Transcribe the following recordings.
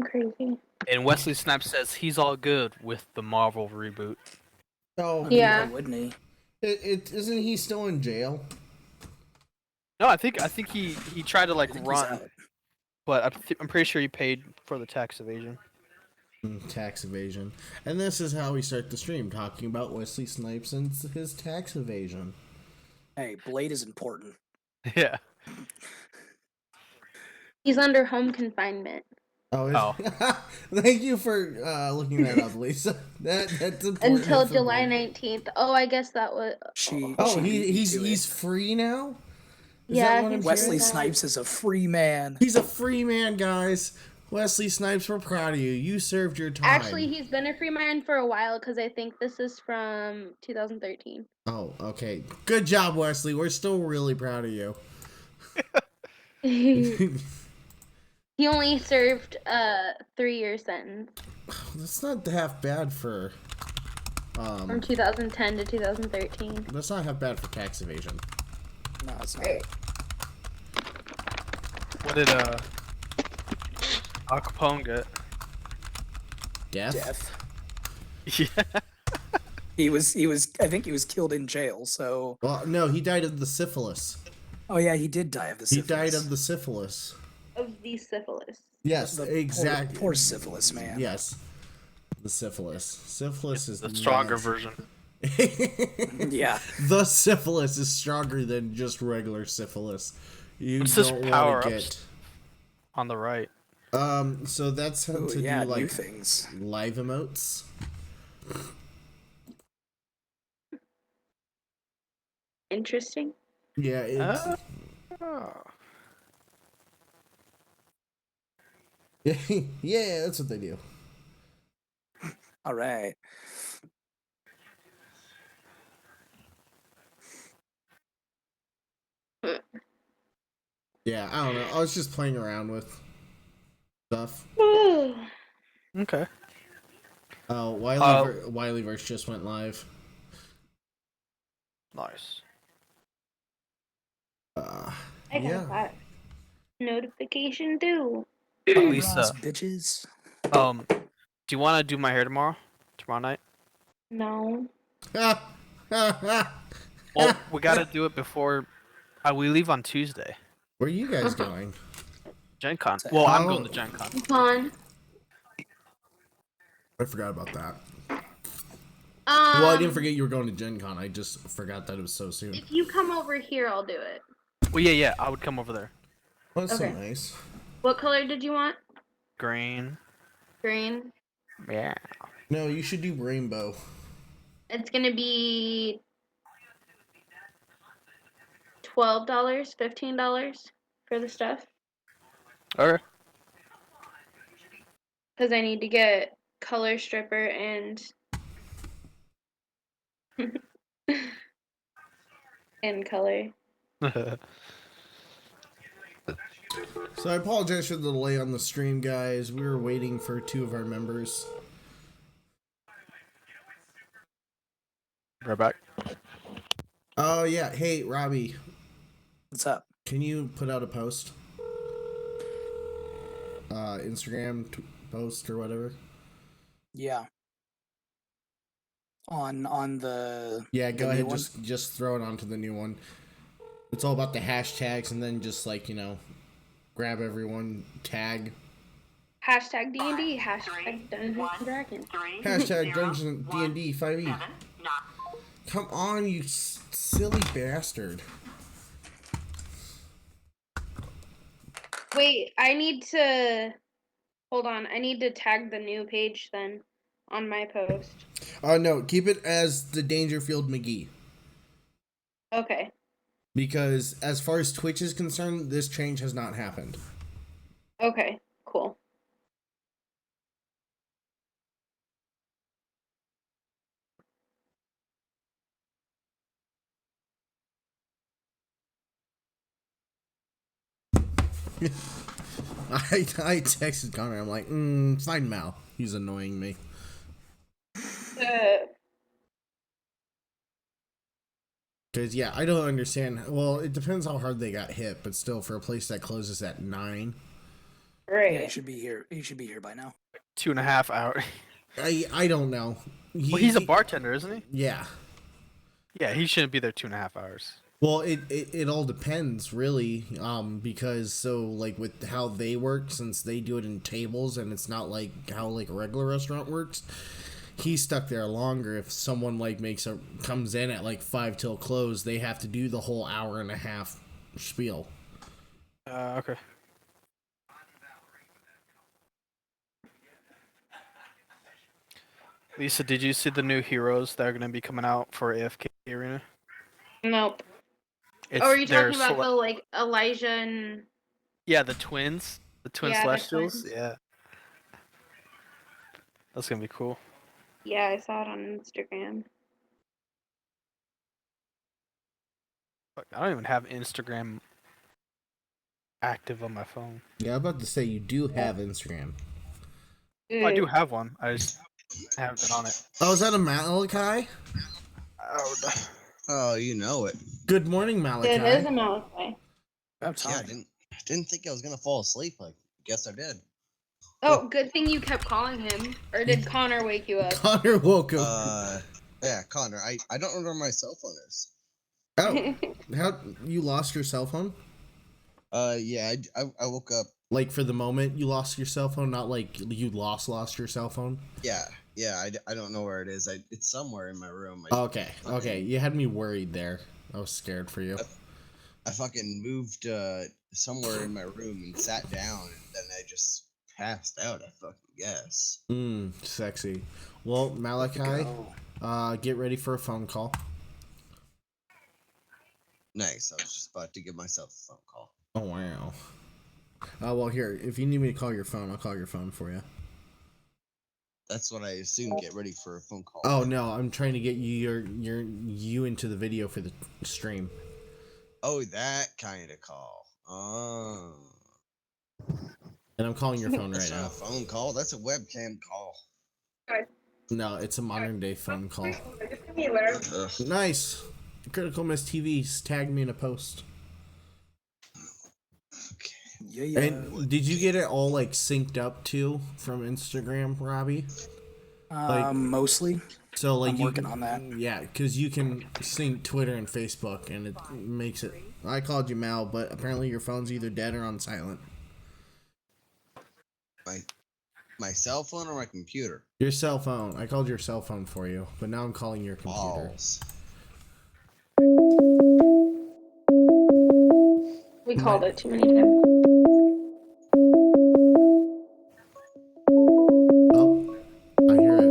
Crazy. And Wesley Snipes says he's all good with the Marvel reboot. Oh, I mean, Yeah. why wouldn't he? Isn't he still in jail? No, I think he tried to like I think he's run, out. but I'm pretty sure he paid for the tax evasion. Tax evasion. And this is how we start the stream, talking about Wesley Snipes and his tax evasion. Hey, Blade is important. Yeah. He's under home confinement. Oh. Thank you for looking that up, Lisa. That's important. Until July 19th. Oh, I guess that was... He's free now? Yeah, Wesley Snipes is a free man. He's a free man, guys. Wesley Snipes, we're proud of you. You served your time. Actually, he's been a free man for a while, because I think this is from 2013. Oh, okay. Good job, Wesley. We're still really proud of you. He only served a 3-year sentence. That's not half bad for... from 2010 to 2013. That's not half bad for tax evasion. No, it's not. Right. What did Al Capone get? Death? Yeah. He was. I think he was killed in jail. So. Well, no, he died of the syphilis. Oh yeah, he did die of the syphilis. He died of the syphilis. Of the syphilis. Yes, exactly. Poor syphilis, man. Yes. The syphilis. Syphilis is the stronger version. Yeah. The syphilis is stronger than just regular syphilis. You What's don't this power want to ups get on the right? So that's how to do like new things. Live emotes. Interesting. Yeah, it's yeah, that's what they do. All right. Yeah, I don't know. I was just playing around with stuff. Okay. Oh, Wilyverse just went live. Nice. I got that notification too. Lisa, bitches. do you want to do my hair tomorrow night? No. Well, we gotta do it before we leave on Tuesday. Where are you guys going? Gen Con. Well, I'm going to Gen Con. Con. I forgot about that. Well, I didn't forget you were going to Gen Con. I just forgot that it was so soon. If you come over here, I'll do it. Well, yeah, I would come over there. Oh, that's Okay. so nice. What color did you want? Green. Green. Yeah. No, you should do rainbow. It's gonna be $12, $15 for the stuff. Okay. Because I need to get color stripper and and color. So I apologize for the delay on the stream, guys. We were waiting for 2 of our members. Right back. Oh, yeah. Hey, Robbie. What's up? Can you put out a post? Instagram post or whatever? Yeah. On the Go the ahead. Just throw it onto the new one. It's all about the hashtags, and then just like, grab everyone, tag. Hashtag D&D, hashtag Dungeons and Dragons. Hashtag Dungeons D&D 5e. Come on, you silly bastard. Wait, I need to... Hold on, I need to tag the new page then on my post. No, keep it as the Dangerfield McGee. Okay. Because as far as Twitch is concerned, this change has not happened. Okay, cool. I texted Connor, I'm like, find Mal. He's annoying me. Because, yeah, I don't understand. Well, it depends how hard they got hit, but still, for a place that closes at 9. Yeah, Right. he should be here. He should be here by now. 2.5 hours. I don't know. Well, he's a bartender, isn't he? Yeah. Yeah, he shouldn't be there 2.5 hours. Well, it all depends, really, because so like with how they work, since they do it in tables and it's not like how like a regular restaurant works, he's stuck there longer. If someone like comes in at like 5 till close, they have to do the whole hour and a half spiel. Okay. Lisa, did you see the new heroes that are going to be coming out for AFK Arena? Nope. It's Oh, are you their talking about the like Elijah and? Yeah, the twins. The twin Yeah, the celestials. twins. Yeah. That's going to be cool. Yeah, I saw it on Instagram. Fuck, I don't even have Instagram active on my phone. Yeah, I'm about to say you do have Instagram. Oh, I do have one. I just haven't been on it. Oh, is that a Malachi? Oh, you know it. Good morning, Malachi. It is a Malachi. About Yeah, I time. didn't think I was gonna fall asleep. I guess I did. Oh, good thing you kept calling him. Or did Connor wake you up? Connor woke up. Yeah, Connor. I don't know where my cell phone is. Oh, how you lost your cell phone? Yeah, I woke up. Like for the moment you lost your cell phone, not like you lost your cell phone. Yeah, I don't know where it is. It's somewhere in my room. Okay. You had me worried there. I was scared for you. I fucking moved somewhere in my room and sat down, and then I just passed out. I fucking guess. Sexy. Well, Malachi, get ready for a phone call. Nice. I was just about to give myself a phone call. Oh wow. Well, here, if you need me to call your phone, I'll call your phone for you. That's what I assume. Get ready for a phone call. Oh no, I'm trying to get you into the video for the stream. Oh, that kind of call. Oh. And I'm calling your phone That's right not now. a phone call. That's a webcam call. No, it's a modern day phone call. Ugh. Nice. Critical Miss TV's tagged me in a post. Okay. Yeah. And did you get it all like synced up too from Instagram, Robbie? Mostly. So like I'm working on that. Yeah, because you can sync Twitter and Facebook, and it makes it. I called you Mal, but apparently your phone's either dead or on silent. My cell phone or my computer? Your cell phone. I called your cell phone for you, but now I'm calling your computer. Balls. We called it too many times. Oh, I hear it.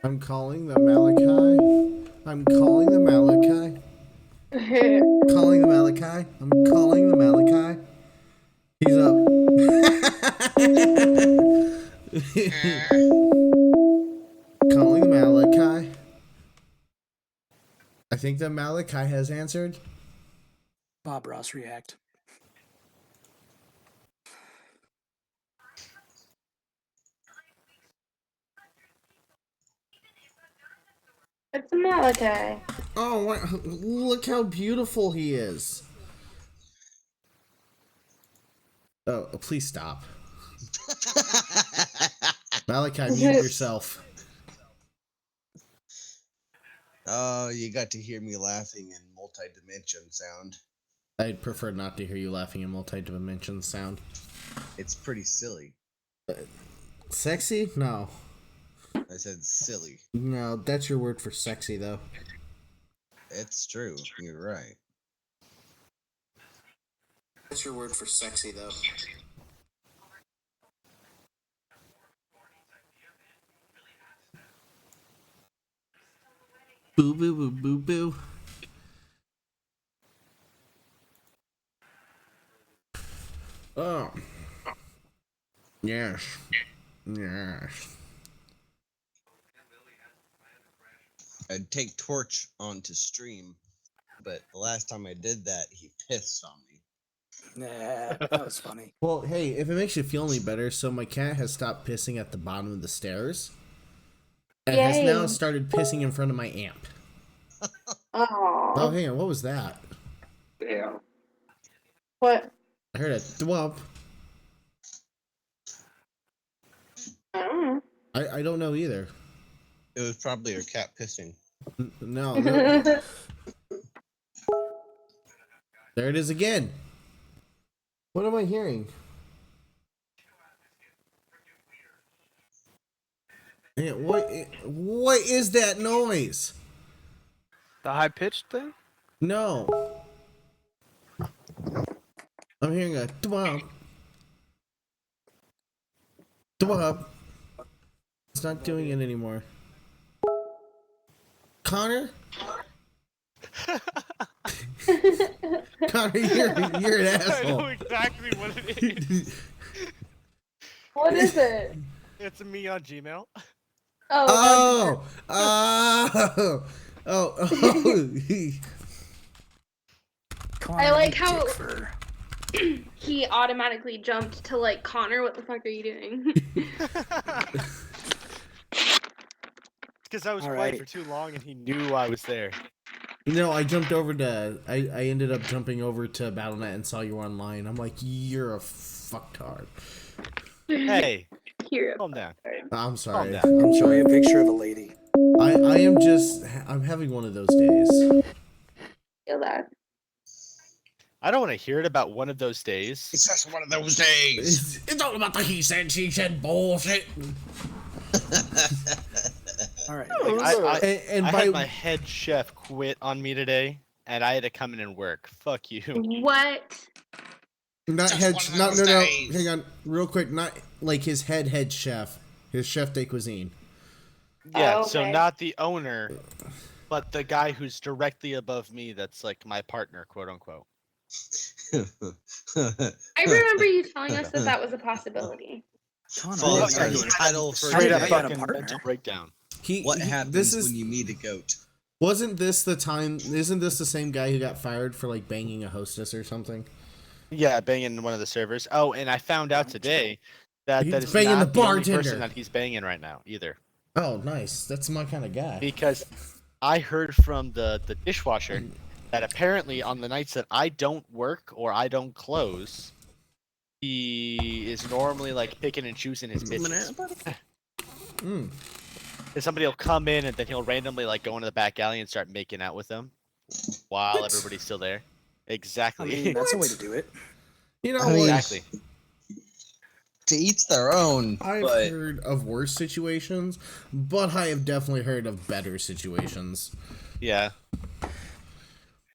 I'm calling the Malachi. I'm calling the Malachi. Calling the Malachi. I'm calling the Malachi. He's up. Calling the Malachi. I think the Malachi has answered. Bob Ross react. It's a Malachi. Oh, look how beautiful he is. Oh, please stop. Malachi, mute yourself. Oh, you got to hear me laughing in multi-dimension sound. I'd prefer not to hear you laughing in multi-dimension sound. It's pretty silly. Sexy? No. I said silly. No, that's your word for sexy, though. It's true. You're right. That's your word for sexy, though. Boo boo boo boo boo. Oh. Yes. Yes. I'd take Torch onto stream, but the last time I did that, he pissed on me. Nah, that was funny. Well, hey, if it makes you feel any better, so my cat has stopped pissing at the bottom of the stairs. And has now Yay. started pissing in front of my amp. Oh, Oh. hang on. What was that? Yeah. What? I heard a thwump. I don't know. I don't know either. It was probably her cat pissing. No. There it is again. What am I hearing? Yeah, what is that noise? The high pitched thing? No. I'm hearing a thwump. Thwump. It's not doing it anymore. Connor? Connor, you're an asshole. I know exactly what it is. What is it? It's me on Gmail. Oh. I like how he automatically jumped to like Connor. What the fuck are you doing? Because I was All quiet right. for too long and he knew I was there. No, I jumped over to. I ended up jumping over to BattleNet and saw you online. I'm like, you're a fucktard. Hey, Here. calm down. I'm sorry. down. I'm Show you sorry. a picture of a lady. I am just. I'm having one of those days. Feel that. I don't want to hear it about one of those days. It's just one of those days. It's all about the he said, she said bullshit. All right. Like, And I by had my head chef quit on me today, and I had to come in and work. Fuck you. What? not Just head, one of not those no, days. hang on, real quick. Not like his head chef, his chef de cuisine. Yeah, Oh, so okay. not the owner, but the guy who's directly above me that's like my partner, quote unquote. I remember you telling us that that was a possibility. Connor, Full yeah, subtitle you- title for Straight up I got a today. fucking partner. mental breakdown. What This happens is when you meet a goat? wasn't this the time? Isn't this the same guy who got fired for like banging a hostess or something? Yeah, banging one of the servers. Oh, and I found out today that He's that is banging not the the only bartender. person that he's banging right now either. Oh, nice. That's my kind of guy. Because I heard from the dishwasher that apparently on the nights that I don't work or I don't close, he is normally like picking and choosing his bitches. Mm. And somebody will come in and then he'll randomly like go into the back alley and start making out with them while What? everybody's still there. I Exactly. mean, that's a way to do it. You know I mean, what? Exactly. To each their own. I've but heard of worse situations, but I have definitely heard of better situations. Yeah.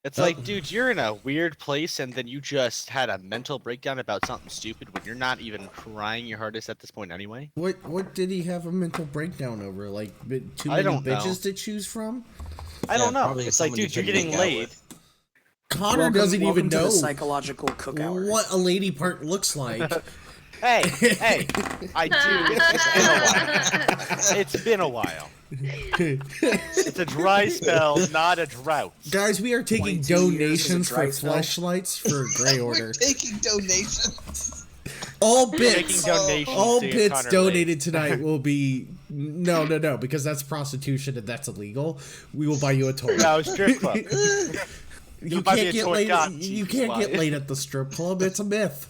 It's like, dude, you're in a weird place and then you just had a mental breakdown about something stupid when you're not even trying your hardest at this point anyway. What did he have a mental breakdown over? Like too I many don't know. bitches to choose from? I don't know. probably It's like, someone you dude, you're couldn't getting make out laid. with. Connor doesn't even to know the psychological cook hour. what a lady part looks like. Hey, I do. It's been a while. It's a dry spell, not a drought. Guys, we are taking 22 years is a donations for dry spell. fleshlights for Grey We're Order. taking donations. All Making bits, donations all to get bits Connor donated tonight will be no, because that's prostitution and that's illegal. We will buy you a toy. laid. No, strip club. You buy me can't a get toy laid. gun, You Jesus, can't get why? laid at the strip club. It's a myth.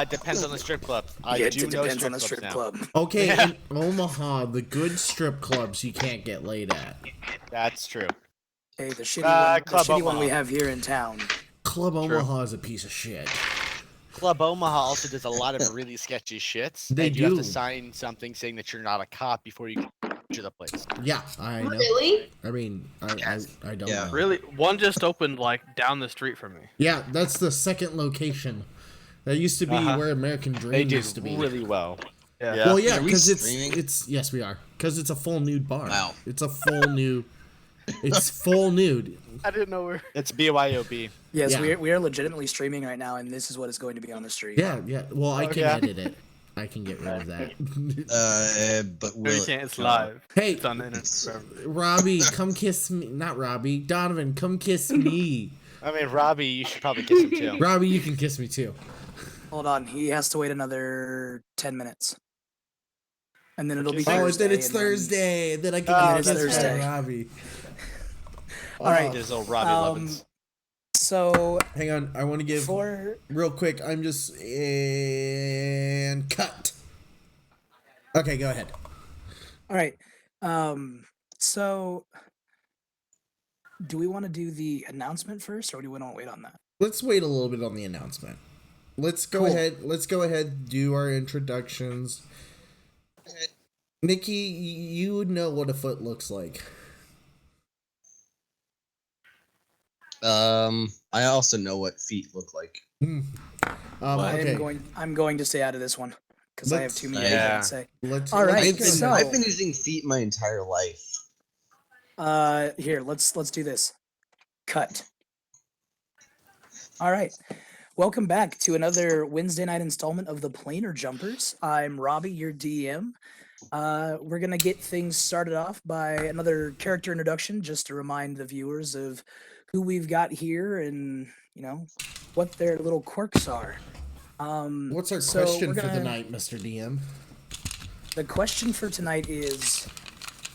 Depends on the strip club. I Yeah, do it know depends on the strip strip clubs now. club. Okay, Yeah. in Omaha, the good strip clubs you can't get laid at. That's true. Hey, the shitty, Club one we Omaha. have here in town. Club True. Omaha is a piece of shit. Club Omaha also does a lot of really sketchy shits. They and you have do. to sign something saying that you're not a cop before you can enter the place. Yeah, I know. Really? I mean, I don't Yeah. know. Really? One just opened like down the street from me. Yeah, that's the second location. That used to be Uh-huh. where American They Dream did used to be. really well. Yeah. Yeah. Well, yeah, Are we because streaming? it's yes, we are, because it's a full nude bar. Wow. It's a full nude. It's full nude. I didn't know where. It's BYOB. Yes, Yeah. we are legitimately streaming right now, and this is what is going to be on the stream. Yeah, yeah. Well, I Oh, can yeah. edit it. I can get rid of that. But No, you will can't. It's live. Hey, It's on the internet forever. Robbie, come kiss me. Not Robbie. Donovan, come kiss me. I mean, Robbie, you should probably kiss him too. Robbie, you can kiss me too. Hold on, he has to wait another 10 minutes. And then it'll be Okay. Oh, Thursday. and then it's and then- Thursday. Then I can Oh, kiss that's my Thursday. Robbie. All right. There's old Robbie Levins. So Hang on, I want to give for real quick. I'm just and cut. Okay, go ahead. all right. So do we want to do the announcement first, or do we want to wait on that? Let's wait a little bit on the announcement. Let's go Cool. ahead. Let's go ahead. Do our introductions. Nikki, you would know what a foot looks like. I also know what feet look like. Okay. I'm going to stay out of this one because I have Let's- too many things Yeah. to say. Let's. All right, let's go. I've been using feet my entire life. Here, let's do this. Cut. All right. Welcome back to another Wednesday night installment of the Planar Jumpers. I'm Robbie, your DM. We're gonna get things started off by another character introduction, just to remind the viewers of who we've got here and what their little quirks are. What's our so question we're for the gonna- night, Mr. DM? The question for tonight is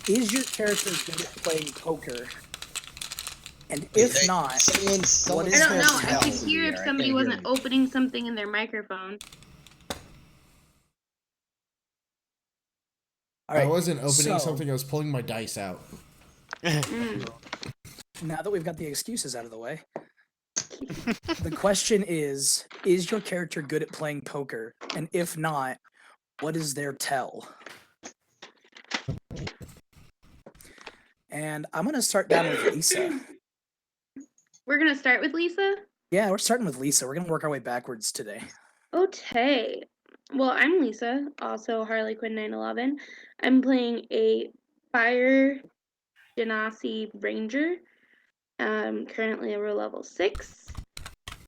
your character good at playing poker? And if not, Someone what I is don't their know. I talent? could hear if somebody wasn't opening something in their microphone. All right, I wasn't opening so- something. I was pulling my dice out. Mm. now that we've got the excuses out of the way, the question is your character good at playing poker? And if not, what is their tell? And I'm going to start down with Lisa. We're gonna start with Lisa. Yeah, we're starting with Lisa. We're going to work our way backwards today. Okay. Well, I'm Lisa, also Harley Quinn 911. I'm playing a Fire Genasi Ranger. Currently a level 6.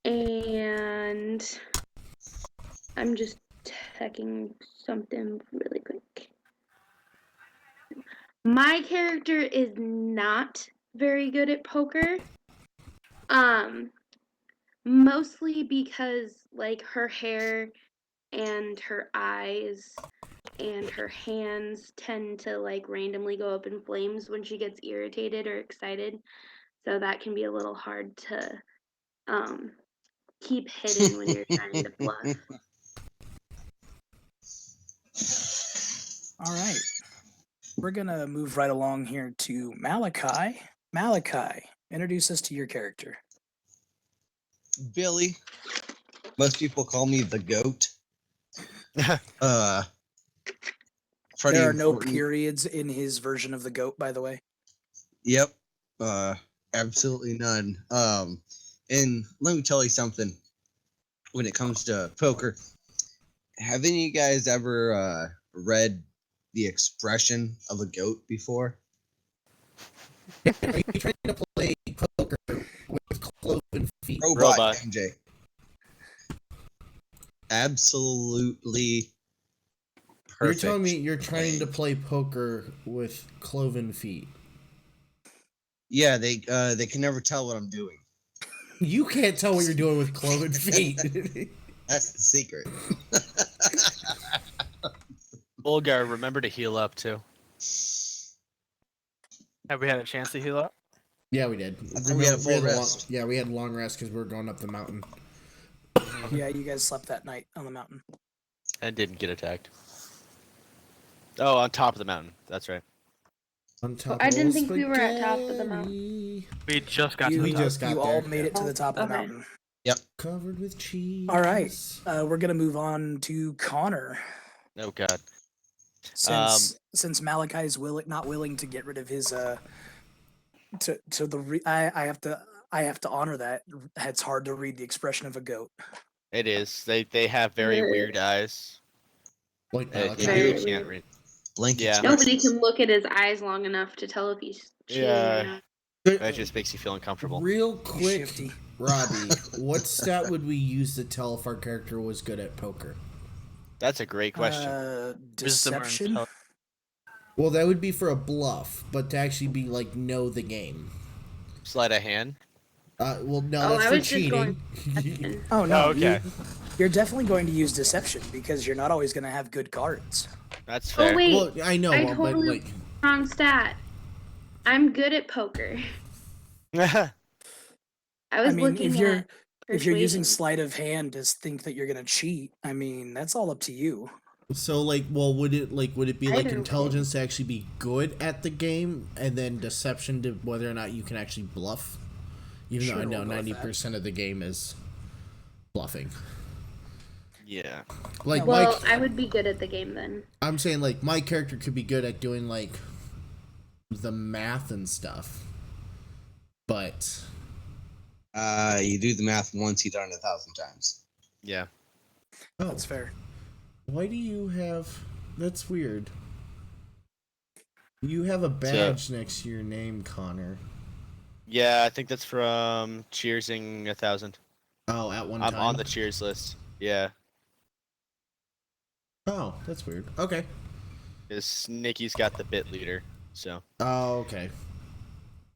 And I'm just checking something really quick. My character is not very good at poker. Mostly because like her hair and her eyes and her hands tend to like randomly go up in flames when she gets irritated or excited. So that can be a little hard to keep hidden when you're trying to bluff. All right. We're going to move right along here to Malachi. Malachi, introduce us to your character. Billy. Most people call me the goat. Pretty There are no important. periods in his version of the goat, by the way. Yep. Absolutely none. And let me tell you something. When it comes to poker, have any of you guys ever read The Expression of a Goat before? Are you trying to play poker with cloven feet? Robot. MJ. Absolutely perfect. You're telling me you're trying to play poker with cloven feet? Yeah, they can never tell what I'm doing. You can't tell what you're doing with cloven feet. That's the secret. Olgar, remember to heal up too. Have we had a chance to heal up? Yeah, we did. I think we had a full long, rest. yeah, we had a long rest because we were going up the mountain. Yeah, you guys slept that night on the mountain. And didn't get attacked. Oh, on top of the mountain. That's right. On top I of didn't think we were at top of the spaghetti, We just got You, to we the just got you there. all made it to the top of the Okay. mountain. covered with cheese. All right. We're going to move on to Connor. Oh god. Since Malachi is not willing to get rid of his I have to honor that. It's hard to read the expression of a goat. It is. They have very weird eyes. Like You Malachi. Very can't weird. read. Blank Yeah. Nobody can look at his eyes long enough to tell if he's cheating Yeah. or not. That just makes you feel uncomfortable. Real quick, Shifty. Robbie, what stat would we use to tell if our character was good at poker? That's a great question. Wisdom or Deception. intelligence? Well, that would be for a bluff, but to actually be like know the game. Sleight of hand. Well, no, Oh, that's I for was just cheating. going- Oh no. Oh, okay. You're definitely going to use deception because you're not always going to have good cards. That's fair. Oh wait, well, I know, I but totally like, wrong stat. I'm good at poker. I was I mean, looking if at you're using persuasion. sleight of hand to think that you're gonna cheat, I mean, that's all up to you. So like, well, would it be like Either way. intelligence to actually be good at the game, and then deception to whether or not you can actually bluff? Even Sure, though I know we'll go with that. 90% of the game is bluffing. Yeah. Like Well, I would be good at the game then. I'm saying like my character could be good at doing like the math and stuff, but You do the math once, you've done it 1,000 times. Yeah. oh, That's fair. why do you have? That's weird. You have a badge next to your name, Connor. Yeah, I think that's from Cheersing 1,000. Oh, at one I'm time. on the cheers list. Yeah. Oh, that's weird. Okay. Because Nikki's got the bit leader. So. Oh, okay.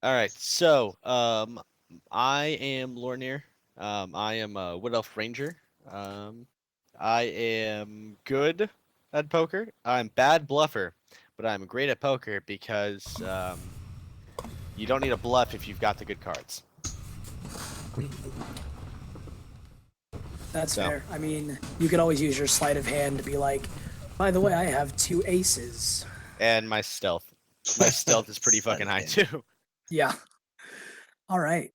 All right. So, I am Lornir. I am a Wood Elf Ranger. I am good at poker. I'm bad bluffer, but I'm great at poker because you don't need a bluff if you've got the good cards. That's So. fair. I mean, you could always use your sleight of hand to be like, by the way, I have 2 aces. And my stealth. My stealth is pretty fucking high too. Yeah. All right.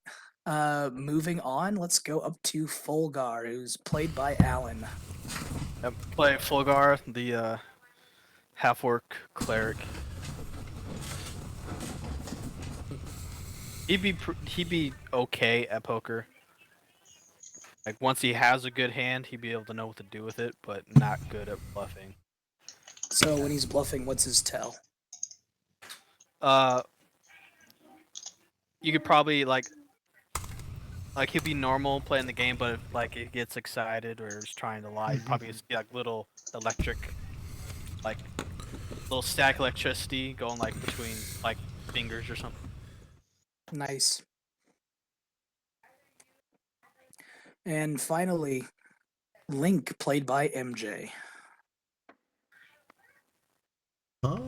Moving on, let's go up to Fulgar, who's played by Alan. I play Fulgar, the half-orc cleric. He'd be okay at poker. Like once he has a good hand, he'd be able to know what to do with it, but not good at bluffing. So when he's bluffing, what's his tell? You could probably like he'd be normal playing the game, but if like he gets excited or is trying to lie, you probably see like little electric, like little stack electricity going like between like fingers or something. Nice. And finally, Link, played by MJ. Huh?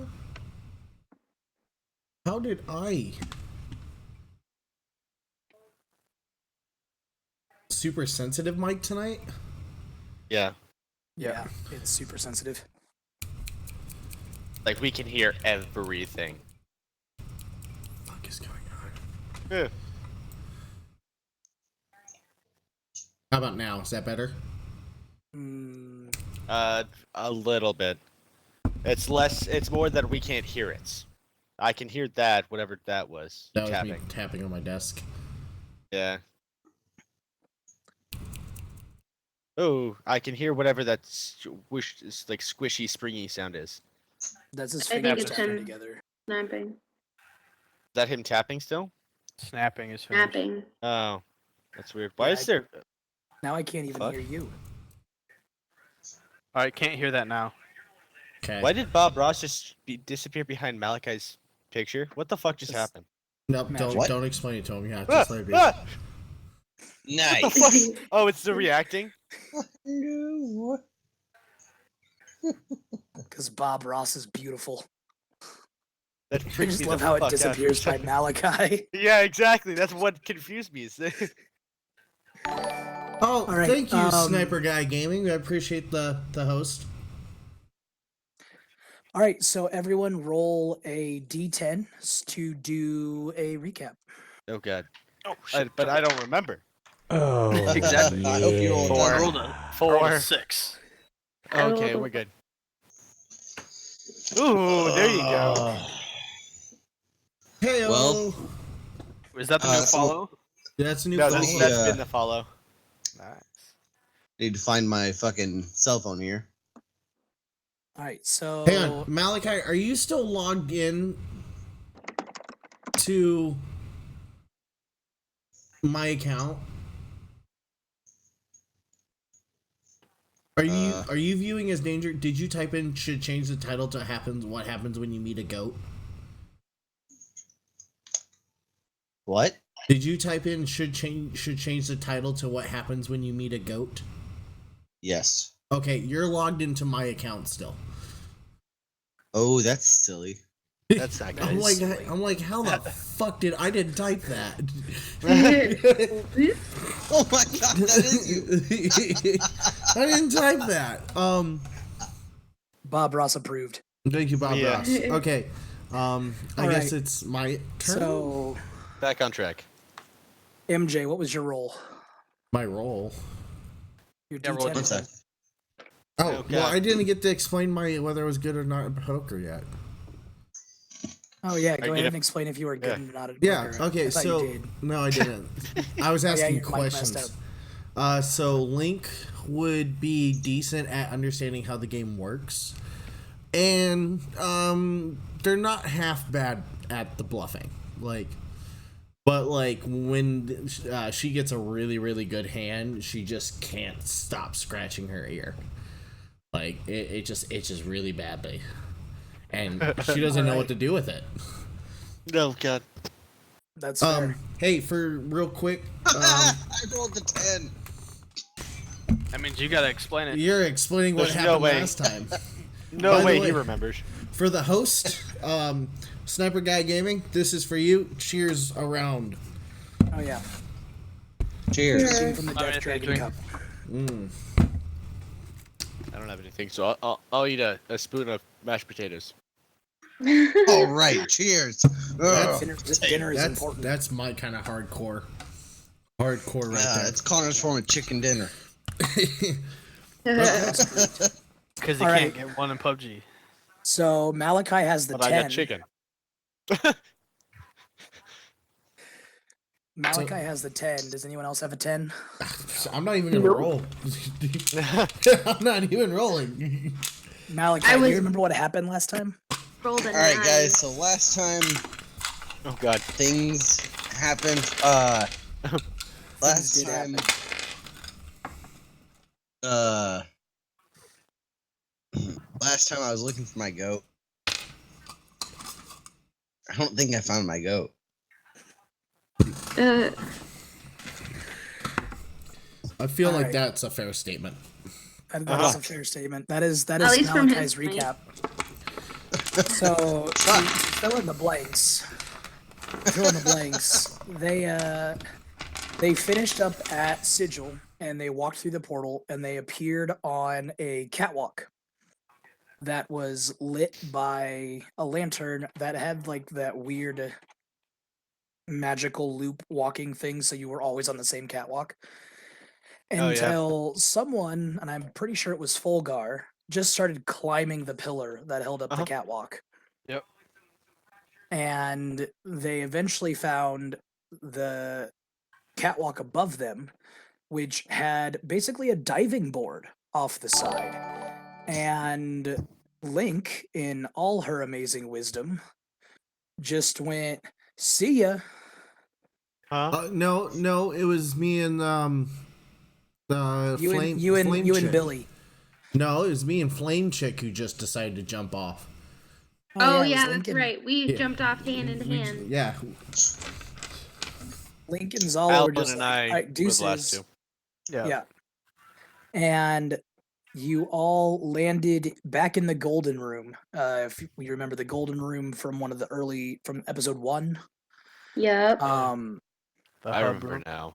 How did I? Super sensitive mic tonight? Yeah. Yeah, it's super sensitive. Like we can hear everything. What the fuck is going on? Yeah. How about now? Is that better? Mm, A little bit. It's less. It's more that we can't hear it. I can hear that, whatever that was. That was Tapping. me tapping on my desk. Yeah. Oh, I can hear whatever that like squishy, springy sound is. that's his I think fingers it's tapping him. together. Snapping. Is that him tapping still? Snapping is finished. Snapping. Oh, that's weird. Why Yeah, is there? Now I can't even Fuck. hear you. All right, can't hear that now. Okay. Why did Bob Ross just disappear behind Malachi's picture? What the fuck just It's- happened? Nope, Magic. What? don't explain it to him. Yeah, Ah, just let it be. ah! Nice. Oh, it's the reacting. Because Bob Ross is beautiful. That I freaks just me love the how it fuck out. disappears by Malachi. Yeah, exactly. That's what confused me. Oh, All right, thank you, Sniper Guy Gaming. I appreciate the host. All right, so everyone roll a d10 to do a recap. Oh god. Oh But I don't remember. Oh, Exactly. I hope you rolled I that. rolled a Four. 6. I Okay, rolled we're good. Ooh, there you go. Hey, Well- Is that the new so- follow? that's a new No, follow. that's Yeah. been the follow. Nice. Need to find my fucking cell phone here. All right, so Hang on, Malachi, are you still logged in to my account? Are you viewing as danger? Did you type in should change the title to what happens when you meet a goat? What? Did you type in should change the title to what happens when you meet a goat? Yes. Okay, you're logged into my account still. Oh, that's silly. That's not good. I'm like, how the fuck I didn't type that? Oh my god, that is you. I didn't type that. Bob Ross approved. Thank you, Bob Yeah. Ross. Okay. I guess right. it's my turn. So, Back on track. MJ, what was your role? My role. Your Yeah, roll D10. What's that? Oh, Okay. well, I didn't get to explain whether it was good or not at poker yet. Oh yeah, go get ahead it. and explain if you were good Yeah. or not at Yeah. poker. Okay. I thought So you did. no, I didn't. I was Yeah, asking your mic messed questions. So Link would be decent at understanding how the game works, and they're not half bad at the bluffing. But when she gets a really really good hand, she just can't stop scratching her ear. It's just really badly, and she doesn't know what to do with it. No, God. That's fair. Hey, for real quick, I rolled the 10. That means you gotta explain it. you're explaining what There's no happened way. last time. No By the way way- he remembers. For the host, Sniper Guy Gaming, this is for you. Cheers around. Oh yeah. Cheers. Drink from the I mean, Death if Dragon drink- cup. I don't have anything, so I'll eat a spoon of mashed potatoes. All right, cheers. Ugh. Dinner is important. That's my kind of hardcore. Hardcore right Yeah, there. it's Connor's form of chicken dinner. Because you All can't right. get one in PUBG. So Malachi has the But I 10. got chicken. Malachi has the 10. Does anyone else have a 10? I'm not even gonna roll. I'm not even rolling. Malachi, I do was- you remember what happened last time? Rolled a All right, 9. guys. So last time Oh God. things happened. Last did time. happen. Last time I was looking for my goat. I don't think I found my goat. I feel like Alright. that's a fair statement. That is Uh-huh. a fair statement. That is At least from Malachi's his recap. So to fill in the blanks. They finished up at Sigil and they walked through the portal and they appeared on a catwalk that was lit by a lantern that had like that weird magical loop walking thing, so you were always on the same catwalk. Oh, yeah. Until someone, and I'm pretty sure it was Fulgar, just started climbing the pillar that held up the Uh-huh. catwalk. Yep. And they eventually found the catwalk above them, which had basically a diving board off the side. And Link, in all her amazing wisdom, just went, "See ya." Huh? No, it was me and You Flame. and you and Flame you and Chick. Billy. No, it was me and Flame Chick who just decided to jump off. Oh it yeah, was that's Lincoln. right. We Yeah. jumped off hand in hand. Yeah, Link and Zala were Alan just and like, I "All right, were the last deuces." two. Yeah. And you all landed back in the Golden Room. If you remember the Golden Room from one of the from episode 1. Yep. I remember now.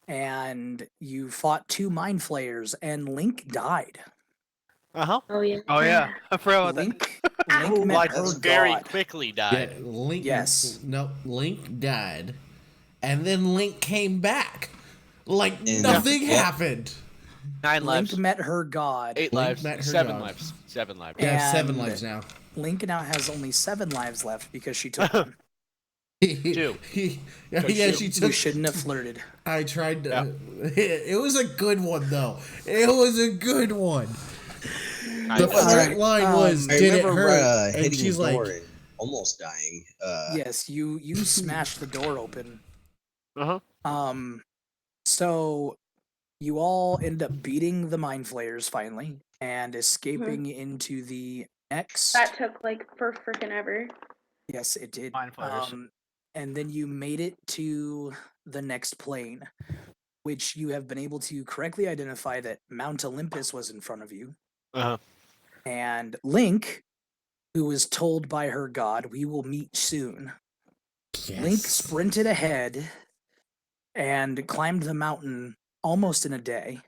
And you fought 2 mind flayers, and Link died. Uh-huh. Oh yeah. Oh yeah, I forgot about that. Link Ow. met Like her very god. quickly yeah. died. Link. Yes. No, Link died, and then Link came back. Like And- nothing Yeah. happened. 9 Link lives. met her god. 8 Link lives. met her 7 god. lives. 7 lives. Yeah, I have 7 And- lives now. Link now has only 7 lives left because she took one. 2. Yeah, she You took. shouldn't have flirted. I tried to. It was a good one though. It was a good one. The was. front line was, I did it remember hurt? And hitting she's the like, door and almost dying. Yes, you smashed the door open. Uh-huh. So you all end up beating the mind flayers finally and escaping into the next. That took like for freaking ever. Yes, it did. Mind flayers. And then you made it to the next plane, which you have been able to correctly identify that Mount Olympus was in front of you. Uh-huh. And Link, who was told by her god, "We will meet soon." Yes. Link sprinted ahead and climbed the mountain almost in a day.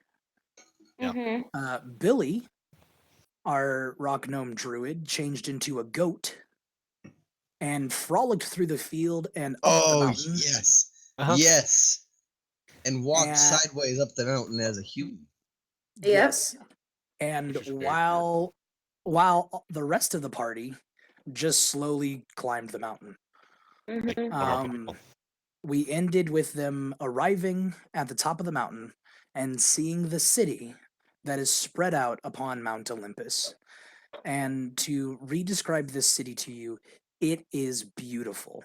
Yeah. Mm-hmm. Billy, our rock gnome druid, changed into a goat and frolicked through the field and up the Oh mountain. yes, Uh-huh. yes, and walked And- sideways up the mountain as a human. Yep. Yes. And Which is very while the rest of the party just slowly climbed the mountain. Like, Mm-hmm. normal people. We ended with them arriving at the top of the mountain and seeing the city that is spread out upon Mount Olympus. And to re-describe this city to you, it is beautiful.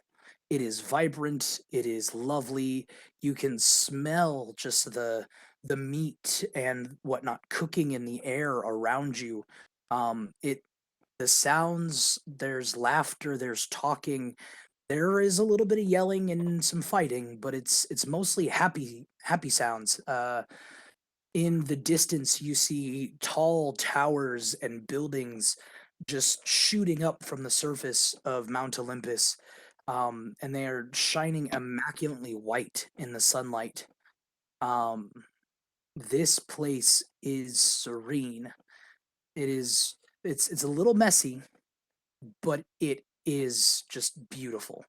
It is vibrant. It is lovely. You can smell just the meat and whatnot cooking in the air around you. The sounds. There's laughter. There's talking. There is a little bit of yelling and some fighting, but it's mostly happy sounds. In the distance, you see tall towers and buildings just shooting up from the surface of Mount Olympus, and they are shining immaculately white in the sunlight. Um, this place is serene. It's a little messy, but it is just beautiful.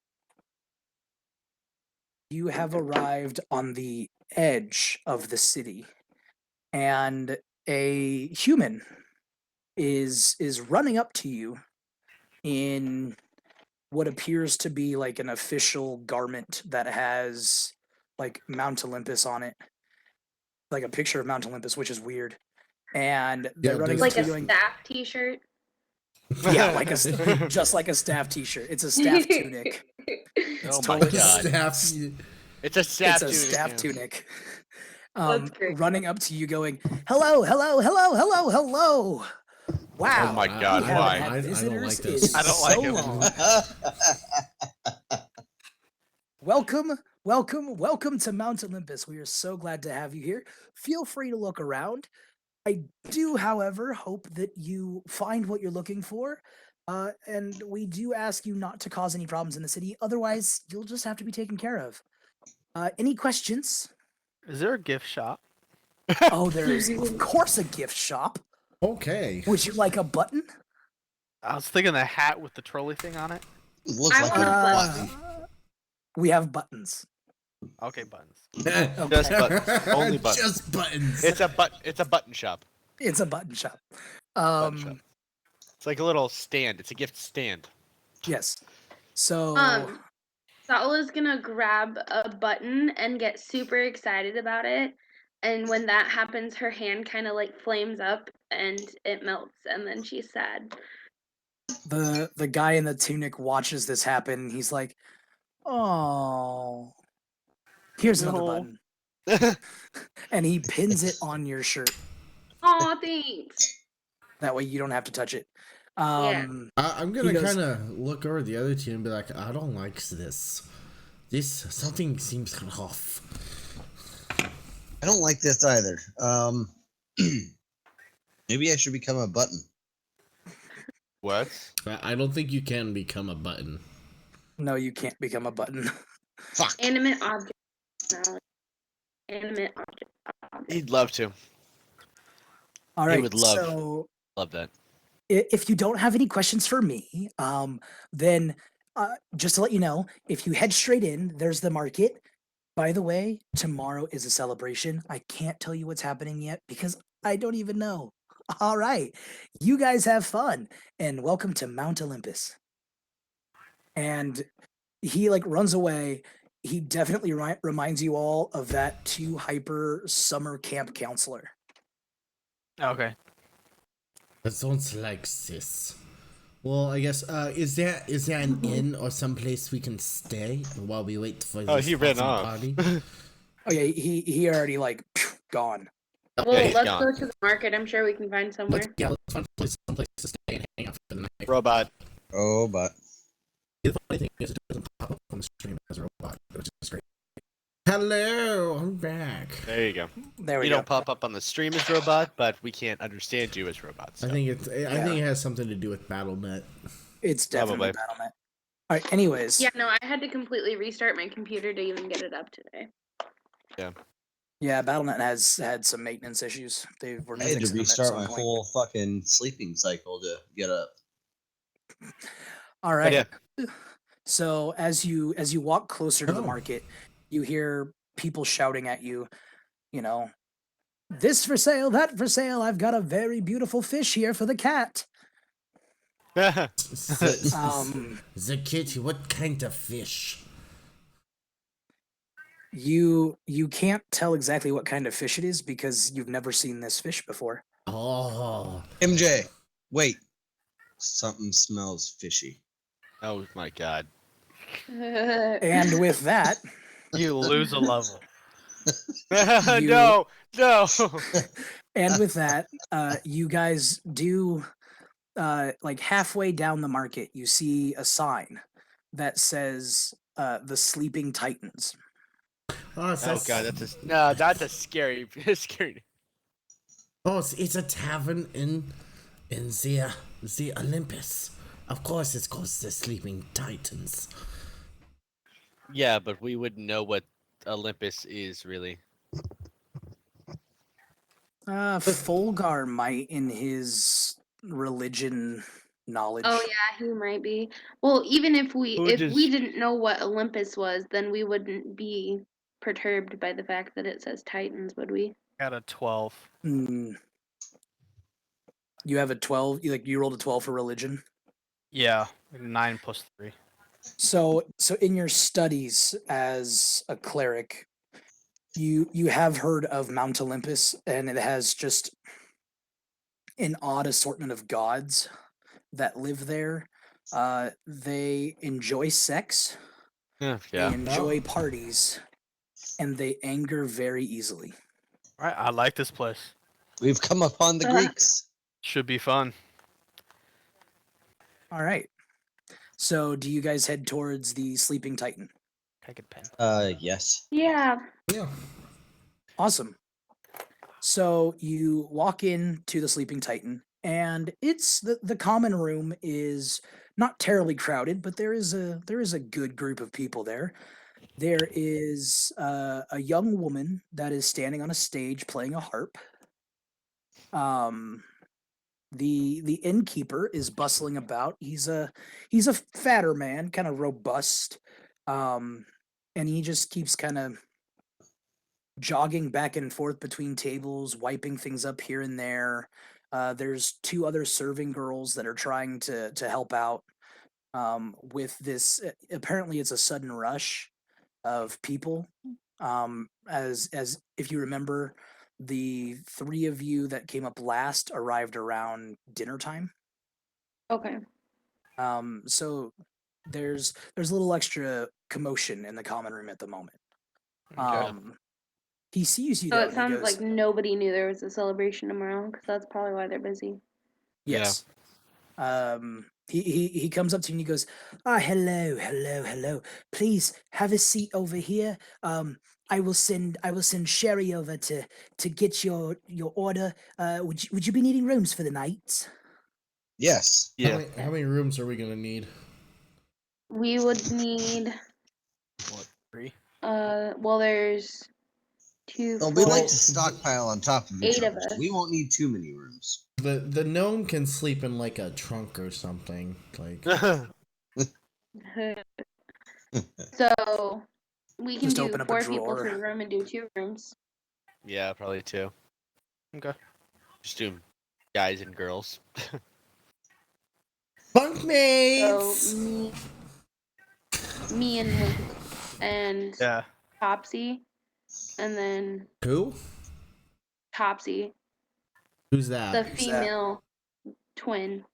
You have arrived on the edge of the city, and a human is running up to you in what appears to be like an official garment that has like Mount Olympus on it, like a picture of Mount Olympus, which is weird. And they're Yeah, running there's up Like to a you going, staff T-shirt. yeah, like just like a staff T-shirt. It's a staff tunic. It's Oh my totally- God. Staff. It's a staff It's a tunic, staff yeah. tunic. That's great. Running up to you going, hello, hello, hello, hello, hello. Wow. Oh my God, we haven't why? had I don't visitors like this. in I don't like so it. long. Welcome, welcome, welcome to Mount Olympus. We are so glad to have you here. Feel free to look around. I do, however, hope that you find what you're looking for. And we do ask you not to cause any problems in the city. Otherwise, you'll just have to be taken care of. Any questions? Is there a gift shop? Oh, there's, of course, a gift shop. Okay. Would you like a button? I was thinking the hat with the trolley thing on it. Looks I like want a a button. We have buttons. Okay, buttons. Just buttons. Only buttons. Just buttons. It's a button shop. It's a button shop. Button shop. It's like a little stand. It's a gift stand. Yes. So Sala's gonna grab a button and get super excited about it. And when that happens, her hand kind of like flames up and it melts, and then she's sad. the guy in the tunic watches this happen. He's like, "Oh, here's another No. button," and he pins it on your shirt. Aw, thanks. That way you don't have to touch it. Yeah. I'm gonna He goes- kind of look over the other two and be like, I don't like this. This something seems off. I don't like this either. Maybe I should become a button. What? I don't think you can become a button. No, you can't become a button. Fuck. Animate object. No. Animate object. He'd love to. All He right. would love- So Love that. if you don't have any questions for me, then just to let you know, if you head straight in, there's the market. By the way, tomorrow is a celebration. I can't tell you what's happening yet because I don't even know. All right. You guys have fun and welcome to Mount Olympus. And he like runs away. He definitely reminds you all of that too hyper summer camp counselor. Okay. That sounds like this. Well, I guess is there an inn or some place we can stay while we wait for Oh, this he ran awesome off. party? Oh yeah, he already like gone. Well, he's let's gone. go to the market. I'm sure we can find somewhere. Let's find some place to stay and hang out for the night. Robot. Oh, but The funny thing is, it doesn't pop up on the stream as a robot, which is great. Hello, I'm back. There you go. There we You go. don't pop up on the stream as robot, but we can't understand you as robots. I so. think it has something to do with BattleNet. It's definitely Probably. BattleNet. All right. Anyways. Yeah, no, I had to completely restart my computer to even get it up today. Yeah, BattleNet has had some maintenance issues. They were I had to fixing them at restart some my point. whole fucking sleeping cycle to get up. All right. Yeah. So as you walk closer to the Oh. market, you hear people shouting at you, you know, this for sale, that for sale. I've got a very beautiful fish here for the cat. Um, The kitty, what kind of fish? you can't tell exactly what kind of fish it is because you've never seen this fish before. Oh, MJ, wait. Something smells fishy. Oh my god. And with that, You lose a level. No, no. and with that, you guys do like halfway down the market, you see a sign that says the Sleeping Titans. oh, Oh god, that's a scary, scary. Oh, it's a tavern in the Olympus. Of course, it's called the Sleeping Titans. Yeah, but we wouldn't know what Olympus is really. Fulgar might in his religion knowledge. Oh yeah, he might be. Well, even if we Who we just- didn't know what Olympus was, then we wouldn't be perturbed by the fact that it says Titans, would we? Got a 12. Mm. You have a 12. You rolled a 12 for religion. Yeah, 9 plus 3. So in your studies as a cleric, you have heard of Mount Olympus, and it has just an odd assortment of gods that live there. They enjoy sex, Yeah. they enjoy parties, and they anger very easily. Alright, I like this place. We've come upon the Greeks. Should be fun. All right. So, do you guys head towards the Sleeping Titan? Take a pen. Yes. Yeah. Yeah. Awesome. So you walk into the Sleeping Titan, and it's the common room is not terribly crowded, but there is a good group of people there. There is a young woman that is standing on a stage playing a harp. The innkeeper is bustling about. He's a fatter man, kind of robust, and he just keeps kind of jogging back and forth between tables, wiping things up here and there. There's two other serving girls that are trying to help out with this. Apparently, it's a sudden rush of people. As if you remember, the three of you that came up last arrived around dinner time. Okay. So there's a little extra commotion in the common room at the moment. Okay. He sees you So though, it and he sounds goes, like nobody knew there was a celebration tomorrow, because that's probably why they're busy. yes. He comes up to you and he goes, hello. Please have a seat over here. I will send Sherry over to get your order. Would you be needing rooms for the night? Yes. Yeah. How many rooms are we gonna need? We would need What, 3? well, there's 2, Well, 4, we like to stockpile on top of each 8 of other. So us. we won't need too many rooms. The gnome can sleep in like a trunk or something. Like So we can Just do open up a 4 people drawer. per room and do 2 rooms. Yeah, probably 2. Okay. Just do guys and girls. bunkmates. So me and Link and Yeah. Topsy, and then Who? Topsy, Who's that? the Who's that? female twin.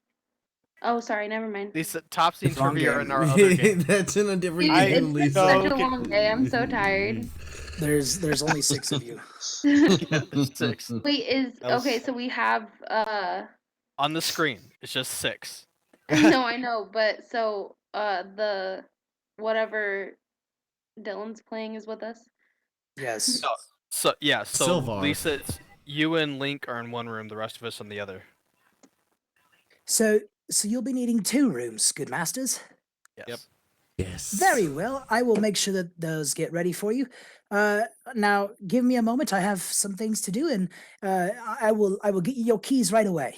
Oh, sorry, never mind. These Topsy and It's wrong Trivia are game. in our other game. That's in a different Dude, game, it's been Lisa. such a Okay. long day. I'm so tired. There's only 6 of you. Yeah, there's 6. Wait, That was- okay, so we have On the screen, it's just 6. no, I know, but so the whatever Dylan's playing is with us. Yes. So Sylvar. Lisa, you and Link are in one room, the rest of us in the other. So so you'll be needing 2 rooms, good masters. Yes. Yep. Yes. Very well. I will make sure that those get ready for you. Now, give me a moment. I have some things to do, and I will get you your keys right away.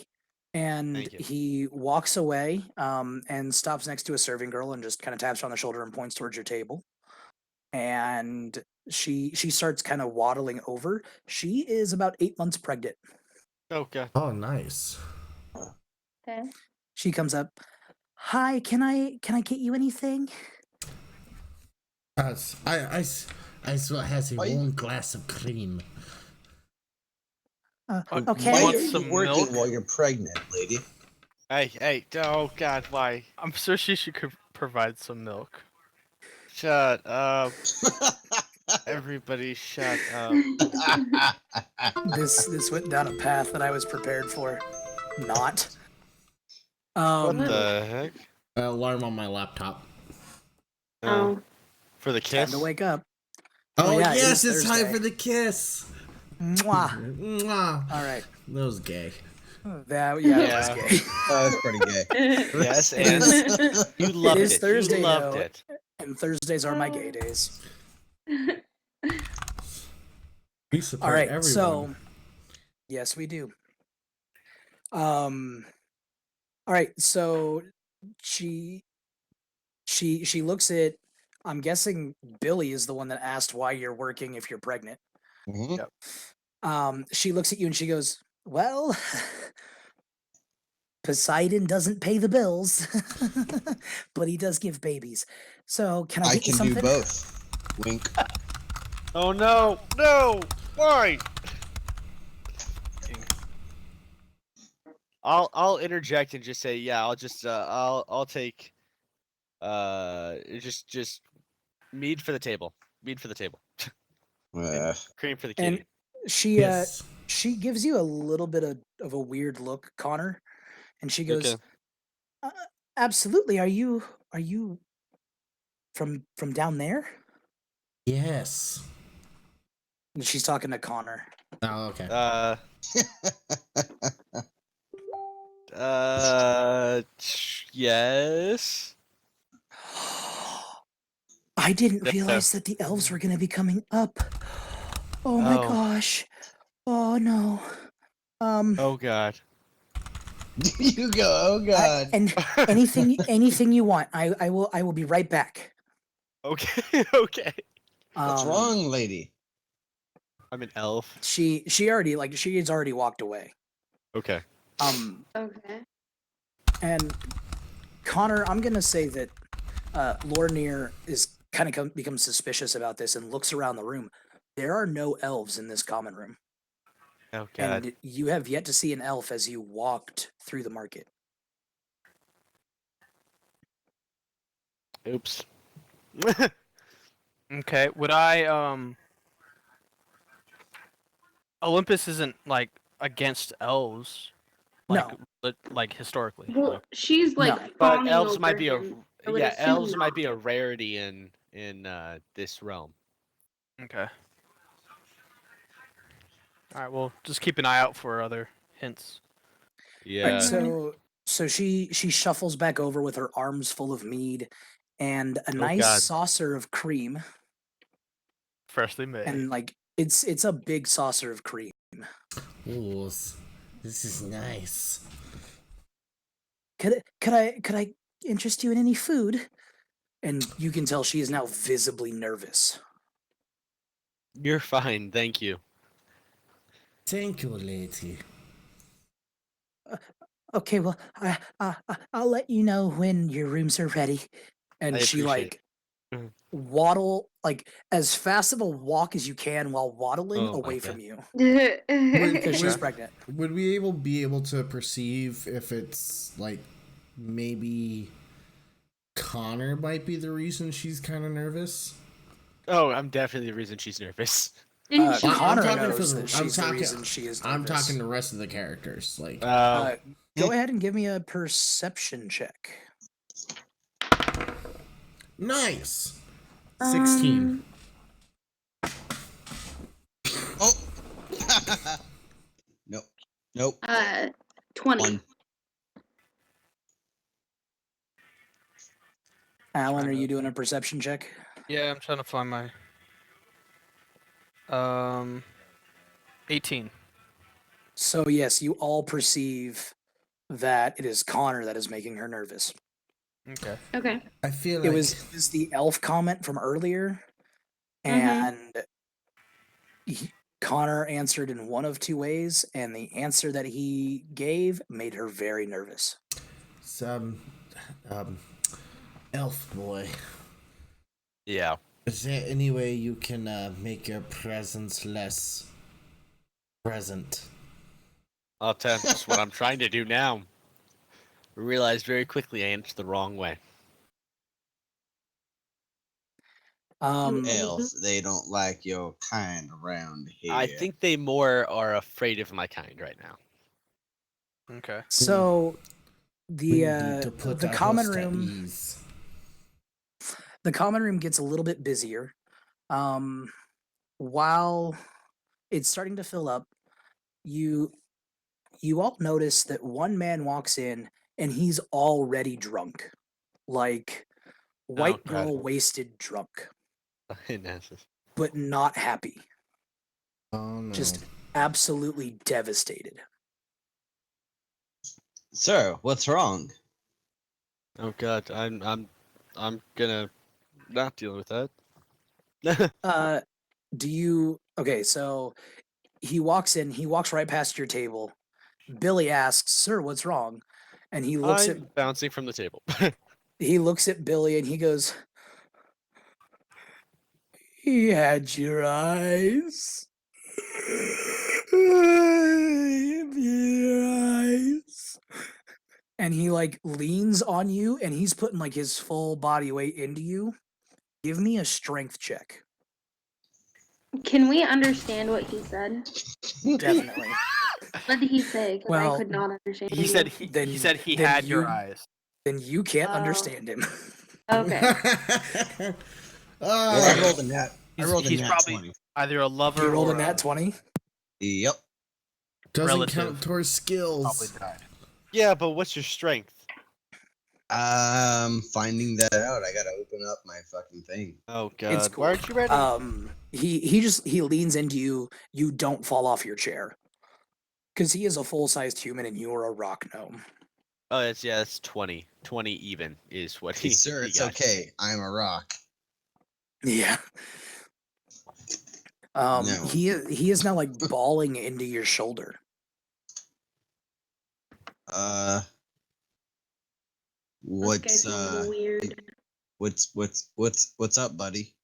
And Thank you. he walks away, and stops next to a serving girl, and just kind of taps her on the shoulder and points towards your table. And she starts kind of waddling over. She is about 8 months pregnant. Oh god. Oh, nice. Okay. She comes up. Hi, can I get you anything? I saw it has a Why you- one glass of cream. Okay. Why want are you some working milk? while you're pregnant, lady? Hey, oh god, why? I'm sure she should provide some milk. Shut up. Everybody shut up. This went down a path that I was prepared for. Not. What Um, the heck? Alarm on my laptop. Oh. For the time kiss? to wake up. Oh, yeah, it yes, is it's time Thursday. for the kiss. Mwah. Mwah. All right. That was gay. That Yeah. was gay. That was pretty gay. Yes, It and is- you loved is it. Thursday, you loved though. it. And Thursdays are my gay days. We support All right. everyone. So, yes, we do. All right. So she looks at. I'm guessing Billy is the one that asked why you're working if you're pregnant. Mhm. She looks at you and she goes, "Well, Poseidon doesn't pay the bills, but he does give babies. So can I I get you can do something?" both. Wink. Oh no! No! Why? I'll interject and just say, yeah, I'll just I'll take just mead for the table. Mead for the table. Cream for the And kitty. Yes. she gives you a little bit of a weird look, Connor, and she goes, Okay. "Absolutely. Are you from down there?" Yes. And she's talking to Connor. Oh, okay. Yes. I didn't Yes, realize sir. that the elves were going to be coming up. Oh my Oh. gosh. Oh no. Oh god. You go. Oh god. And anything you want. I will be right back. Okay. Okay. What's wrong, lady? I'm an elf. She has already walked away. Okay. Okay. And Connor, I'm gonna say that Lornir is kind of becomes suspicious about this and looks around the room. There are no elves in this common room, Oh god. and you have yet to see an elf as you walked through the market. Oops. Okay. Would I Olympus isn't like against elves. Like, No. like historically. Well, Like, she's like No. But fawning elves over might be a him. I would yeah, assume elves might not. be a rarity in this realm. okay. All right. Well, just keep an eye out for other hints. Yeah. Right, so she shuffles back over with her arms full of mead and a nice God. saucer of cream, Freshly made. and like it's a big saucer of cream. Ooh, this is nice. Could I interest you in any food? And you can tell she is now visibly nervous. You're fine, thank you. Thank you, lady. Okay, well, I'll let you know when your rooms are ready. And I she appreciate like waddle like as fast of a walk as you can while waddling Oh my away God. from you Would- because she's would- pregnant. Would we be able to perceive if it's like maybe Connor might be the reason she's kind of nervous? Oh, I'm definitely the reason she's nervous. Didn't she? I'm Connor talking knows for the- that I'm she's the talking- reason she is I'm nervous. talking the rest of the characters. Like, Go ahead and give me a perception check. nice. 16. Oh. Nope. 20. 1. Colin, are you doing a perception check? Yeah, I'm trying to find my 18. So yes, you all perceive that it is Connor that is making her nervous. Okay. Okay. I feel It like was the elf comment from earlier, Mhm. and Connor answered in one of two ways, and the answer that he gave made her very nervous. some um, elf boy. Yeah. Is there any way you can make your presence less present? I'll tell you, that's what I'm trying to do now. Realized very quickly I answered the wrong way. Elves, they don't like your kind around here. I think they more are afraid of my kind right now. Okay. So We need to put the our common host at room ease. gets a little bit busier. While it's starting to fill up, you all notice that one man walks in and he's already drunk, like white God. girl wasted drunk, Goodness. but not happy, Oh no. just absolutely devastated. Sir, what's wrong? Oh god, I'm gonna not deal with that. Do you okay, so he walks in, he walks right past your table. Billy asks, "Sir, what's wrong?" And I'm bouncing from the table. he looks at Billy and he goes, "He had your eyes. Your eyes." And he like leans on you and he's putting like his full body weight into you. Give me a strength check. Can we understand what he said? Definitely. What did he say? Because I Well, could not understand. He you. said Then- he said he then had your you- eyes. Then you can't Oh. understand him. Okay. Well, I rolled a nat. He's probably 20. either a lover You rolled or a nat 20? Yep. Doesn't relative. count towards probably skills. died. Yeah, but what's your strength? Finding that out, I gotta open up my fucking thing. Oh It's god, cool. why aren't you ready? He leans into you. You don't fall off your chair. Because he is a full-sized human and you are a rock gnome. Oh, it's 20. 20 even is what Hey, he. sir, he it's got. okay. I'm a rock. Yeah. No. He is now like bawling into your shoulder. What's This guy's a little weird. what's up, buddy?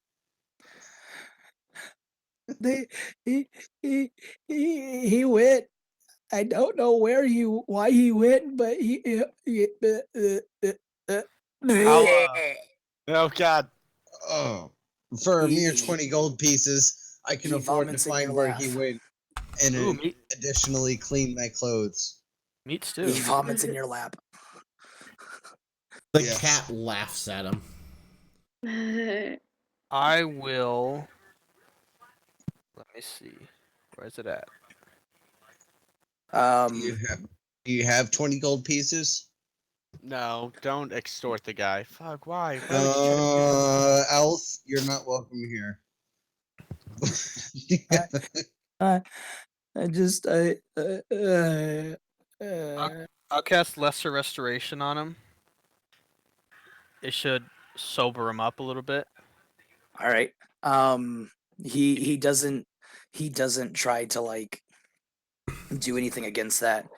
He went. I don't know why he went, but Oh god. Oh, for a mere He- 20 gold pieces, I can he afford to vomits in your find where he laugh. went and Ooh, meat additionally clean my clothes. stew. he vomits in your lap. The Yes. cat laughs at him. I will. Let me see. Where is it at? Do you have 20 gold pieces? No, don't extort the guy. Fuck, why? Why would you try to do that? Elf, you're not welcome here. I'll cast Lesser Restoration on him. It should sober him up a little bit. All right. He doesn't try to like do anything against that.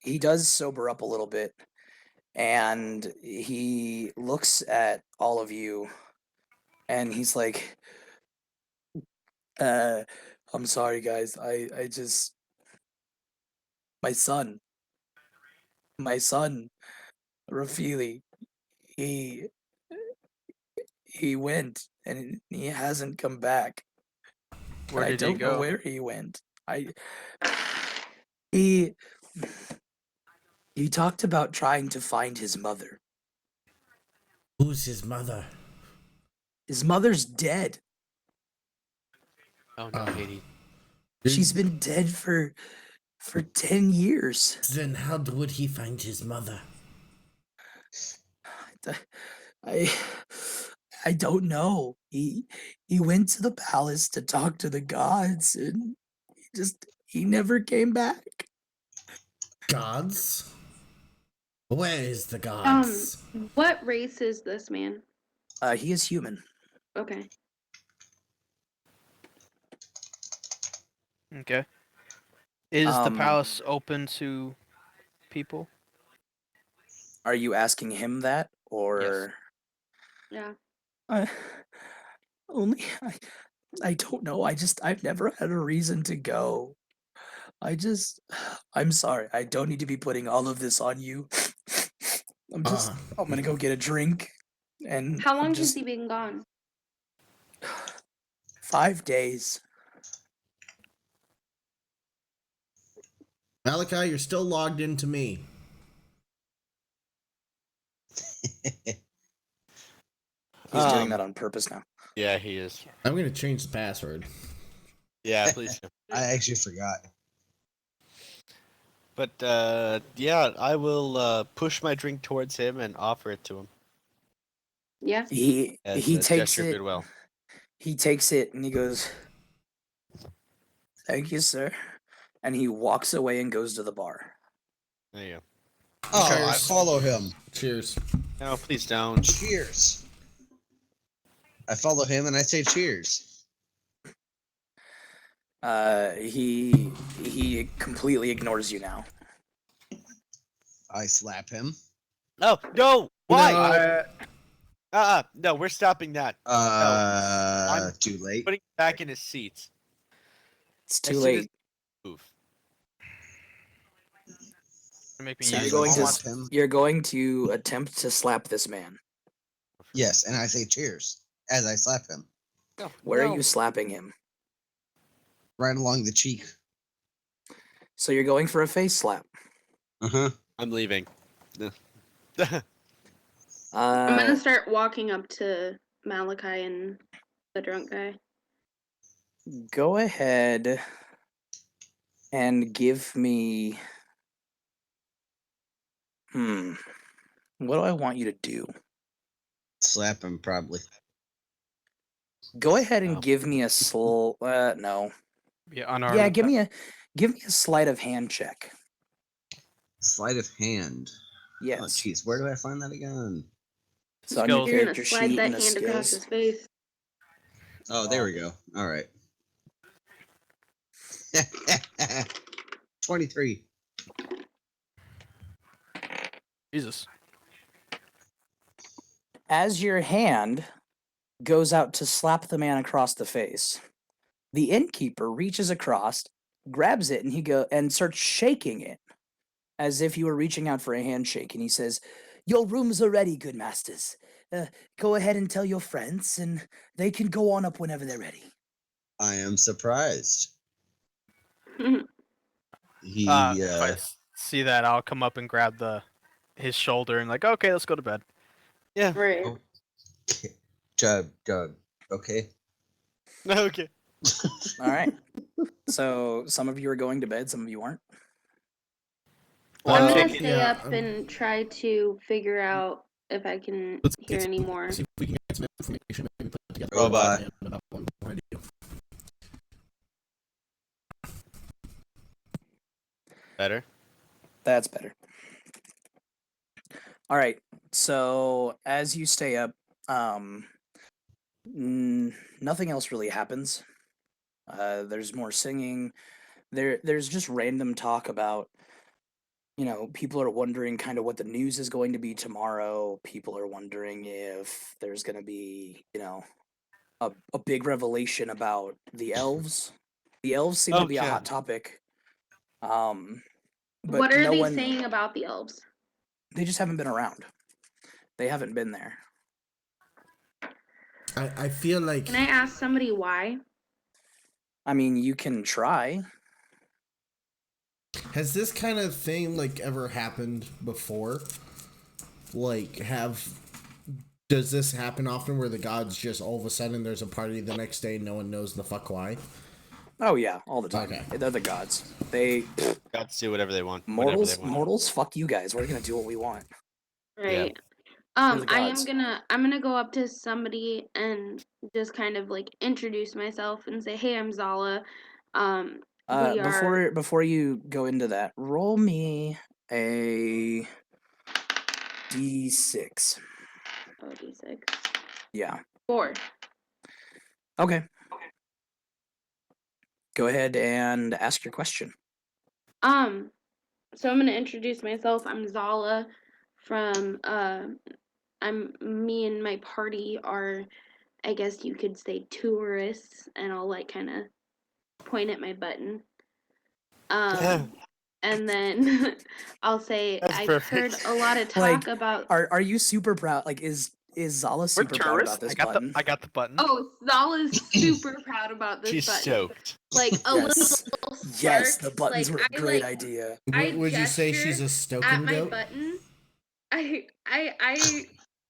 He does sober up a little bit, and he looks at all of you, and he's like, "I'm sorry, guys. I just my son, Rafili, he went and he hasn't come back. Where I did he don't know go? where he went. He talked about trying to find his mother. Who's his mother? His mother's dead. Oh no, Katie. She's been dead for 10 years. Then how would he find his mother? I I don't know. He went to the palace to talk to the gods, and he never came back. Gods? Where is the gods? What race is this man? He is human. Okay. Okay. Is the Um, palace open to people? Are you asking him that, or Yeah. uh, only I don't know. I've never had a reason to go. I'm sorry. I don't need to be putting all of this on you. I'm gonna go get a drink, and How long has just he been gone? 5 days. Malachi, you're still logged into me. He's doing Um, that on purpose now. Yeah, he is. I'm gonna change the password. Yeah, please. do. I actually forgot. But yeah, I will push my drink towards him and offer it to him Yeah. He as he a takes gesture of it. goodwill. He takes it and he goes, "Thank you, sir," and he walks away and goes to the bar. There you go. Oh, I Cheers. follow him. Cheers. No, please don't. Cheers. I follow him and I say cheers. He completely ignores you now. I slap him. No, why? No. No, we're stopping that. I'm Too late. Putting him back in his seat. It's As too soon as- late. Move. Make me So use you're going it. to slap him. you're going to attempt to slap this man. Yes, and I say cheers as I slap him. No, Where no. are you slapping him? Right along the cheek. So you're going for a face slap. Uh-huh. I'm leaving. I'm gonna start walking up to Malachi and the drunk guy. Go ahead and give me. What do I want you to do? Slap him, probably. Go ahead and No. give me a no. Yeah, unarmed. Yeah, give me a sleight of hand check. Sleight of hand. Yes. Oh, jeez. Where do I find that again? It's on your Skills. You're gonna character slide sheet that and the hand across skills. his face. Oh, there we go. All right. 23. Jesus. As your hand goes out to slap the man across the face, the innkeeper reaches across, grabs it, and starts shaking it as if you were reaching out for a handshake. And he says, "Your rooms are ready, good masters. Go ahead and tell your friends, and they can go on up whenever they're ready." I am surprised. He, If I see that, I'll come up and grab his shoulder and like, okay, let's go to bed. Yeah. Right. Okay. Okay. All right. So some of you are going to bed, some of you aren't. I'm Well, gonna kick it. stay yeah, up and try to figure out if I can Let's hear get any more. see if we can get some information. Maybe put together Robot. a plan about what we want to do. Better. That's better. All right. So as you stay up, nothing else really happens. There's more singing. There's just random talk about, people are wondering kind of what the news is going to be tomorrow. People are wondering if there's going to be, a big revelation about the elves. The elves seem to be a Okay. hot topic. But What are no they one, saying about the elves? they just haven't been around. They haven't been there. I feel like Can I ask somebody why? I mean, you can try. has this kind of thing like ever happened before? Like does this happen often where the gods just all of a sudden there's a party the next day and no one knows the fuck why? Oh yeah, all the time. Okay. They're the gods. They Gods do whatever they want. whenever they want. mortals, fuck you guys. We're gonna do what we want. Right. the I'm gods. gonna go up to somebody and just kind of like introduce myself and say, "Hey, I'm Zala. We are." Before you go into that, roll me a d6. Oh, D6. Yeah. 4. Okay. Go ahead and ask your question. So I'm gonna introduce myself. I'm Zala from me and my party are, I guess you could say, tourists, and I'll like kind of point at my button. And then I'll say That's I've heard perfect. a lot of Like, talk about. are you super proud? Like, is Zala We're super proud tourists. about this I got button? the button. Oh, Zala's super proud about this She's button. stoked. Like a Yes. little spark. Yes, the buttons like, were a great idea. I Would you say gesture she's a at stoking my goat? button. I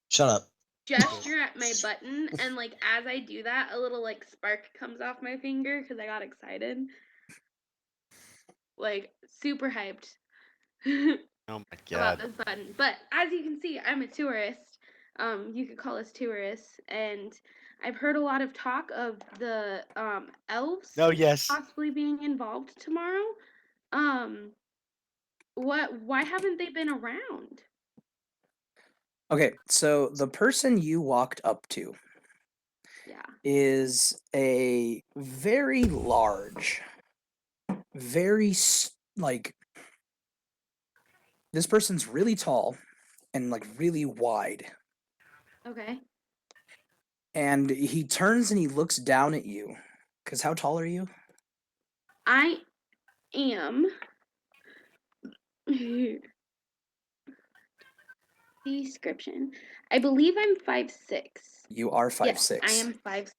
Shut up. gesture at my button, and like as I do that, a little like spark comes off my finger because I got excited. Like super hyped Oh my about god. this button. But as you can see, I'm a tourist. You could call us tourists, and I've heard a lot of talk of the elves No, yes. possibly being involved tomorrow. Why haven't they been around? Okay, so the person you walked up to Yeah. is a very large, very like this person's really tall and like really wide. Okay. And he turns and he looks down at you. Cause how tall are you? I am description. I believe I'm 5'6". You are 5'6". Yes, I am 5'6".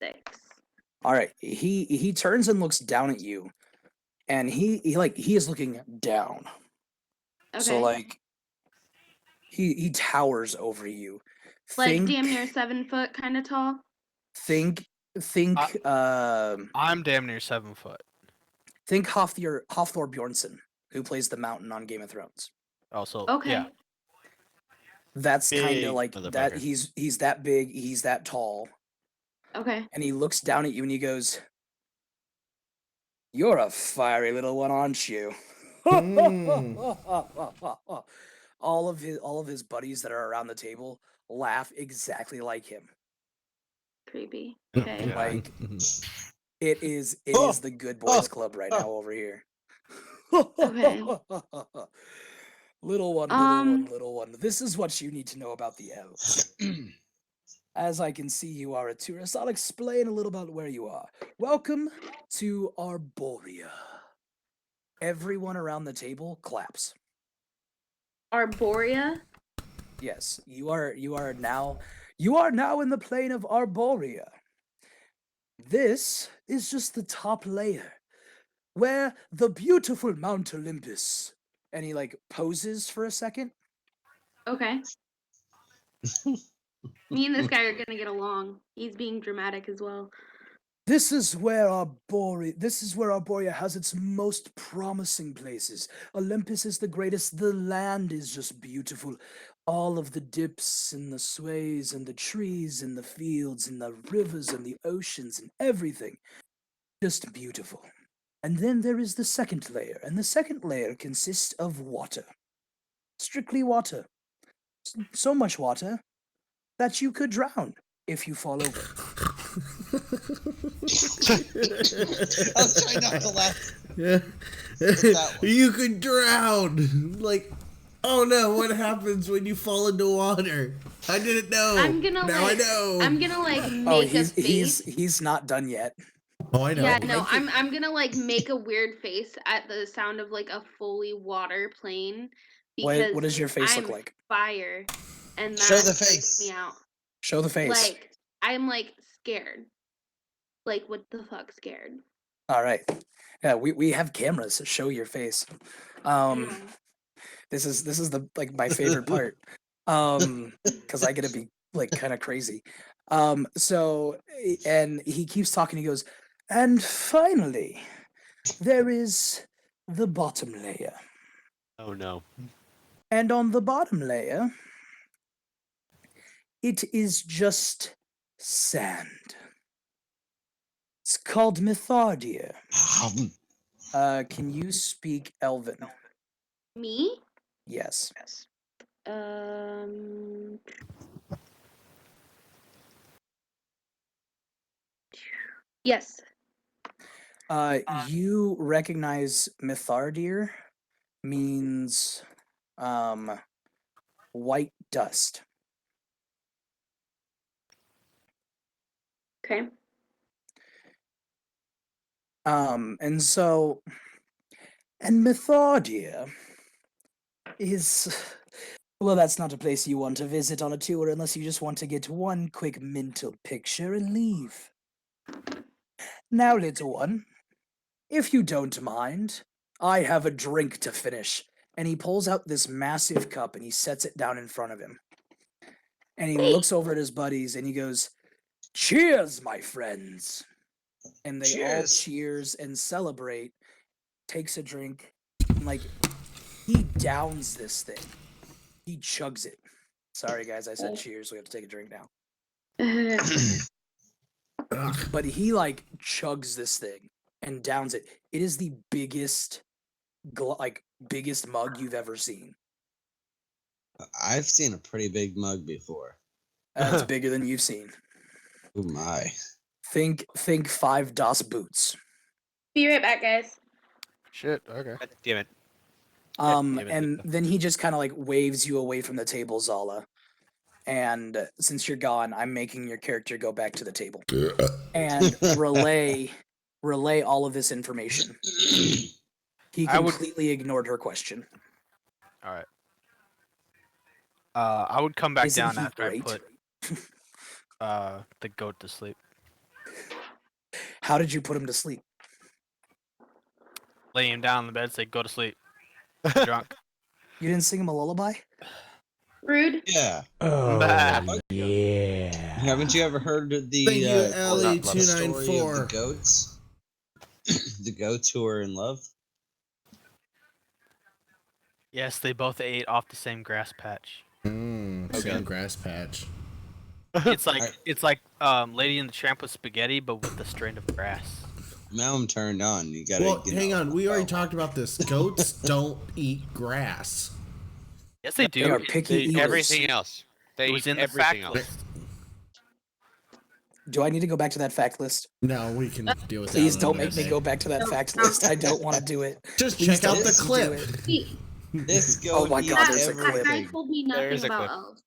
All right. He turns and looks down at you, and he is looking down. Okay. So like he towers over you. Like damn near 7 foot, kind of tall. Think I'm damn near 7 foot. think Hafthor Bjornsson, who plays the Mountain on Game of Thrones. Also, Okay. yeah. That's kind of Big like that. motherfucker. He's that big. He's that tall, Okay. and he looks down at you and he goes, "You're a fiery little one, aren't you?" all of his buddies that are around the table laugh exactly like him. Creepy. Oh, Okay. God. Like it is Oh, the good boys oh, club right oh. now over here. Okay. Little one, little one. This is what you need to know about the elves. As I can see you are a tourist, I'll explain a little about where you are. Welcome to Arborea. Everyone around the table claps. Arborea. Yes, you are now in the plane of Arborea. This is just the top layer, where the beautiful Mount Olympus. And he like poses for a second. Okay. Me and this guy are gonna get along. He's being dramatic as well. This is where Arborea has its most promising places. Olympus is the greatest. The land is just beautiful. All of the dips and the sways and the trees and the fields and the rivers and the oceans and everything. Just beautiful. And then there is the second layer, and the second layer consists of water. Strictly water. So much water that you could drown if you fall over. I was trying not to laugh. Yeah. that one. You could drown. Like, oh no, what happens when you fall into water? I didn't know. I'm gonna now like. I know. I'm gonna like make Oh, a face. he's not done yet. Oh, I know. Yeah, no, I'm gonna like make a weird face at the sound of like a fully water plane because What does your face I'm look like? fire, and that Show the freaks face. me out. Show the face. Like I'm like scared. Like what the fuck scared? All right. Yeah, we have cameras, so show your face. Yeah. This is the like my favorite part. Cuz I get to be like kind of crazy. So and he keeps talking, he goes, "And finally, there is the bottom layer. Oh no. And on the bottom layer It is just sand. It's called Mythardia. Can you speak Elven? Me? Yes. Um. Yes. You recognize Mythardir means white dust. Okay. And so, and Mythardia is, well, that's not a place you want to visit on a tour unless you just want to get one quick mental picture and leave. Now, little one, if you don't mind, I have a drink to finish. And he pulls out this massive cup and he sets it down in front of him. And he looks over at his buddies and he goes, "Cheers, my friends." And they all Cheers. cheers and celebrate, takes a drink, and like he downs this thing. He chugs it. Sorry guys, I said cheers, we have to take a drink now. But he like chugs this thing and downs it. It is the biggest biggest mug you've ever seen. I've seen a pretty big mug before. It's bigger than you've seen. Oh my. Think 5 DOS boots. Be right back, guys. Shit. Okay. God damn it. And then he just kind of like waves you away from the table, Zala. And since you're gone, I'm making your character go back to the table and relay all of this information. He completely ignored her question. All right. I would come back Isn't down he after great? I put the goat to sleep. How did you put him to sleep? Lay him down in the bed, say, "Go to sleep." Drunk. You didn't sing him a lullaby? Rude. Yeah. Bah. Yeah. Haven't you ever heard of the Thank you, the story of Ellie294. the goats? The goats who are in love. Yes, they both ate off the same grass patch. Same grass patch. It's like Lady and the Tramp with spaghetti, but with the strain of grass. Now I'm turned on. You gotta. Well, you hang know, on. We already oh. talked about this. Goats don't eat grass. Yes, they do. They are picky They, eaters. everything else. They It was eat in the everything fact else. list. Do I need to go back to that fact list? No, we can deal with that. Please on don't another make me day. go back to that fact list. I don't want to do it. Just Please check out don't the make me clip. do it. Wait, This goat Oh my God, eats there's a clip. that guy everything. told me There nothing is a about clip. elves.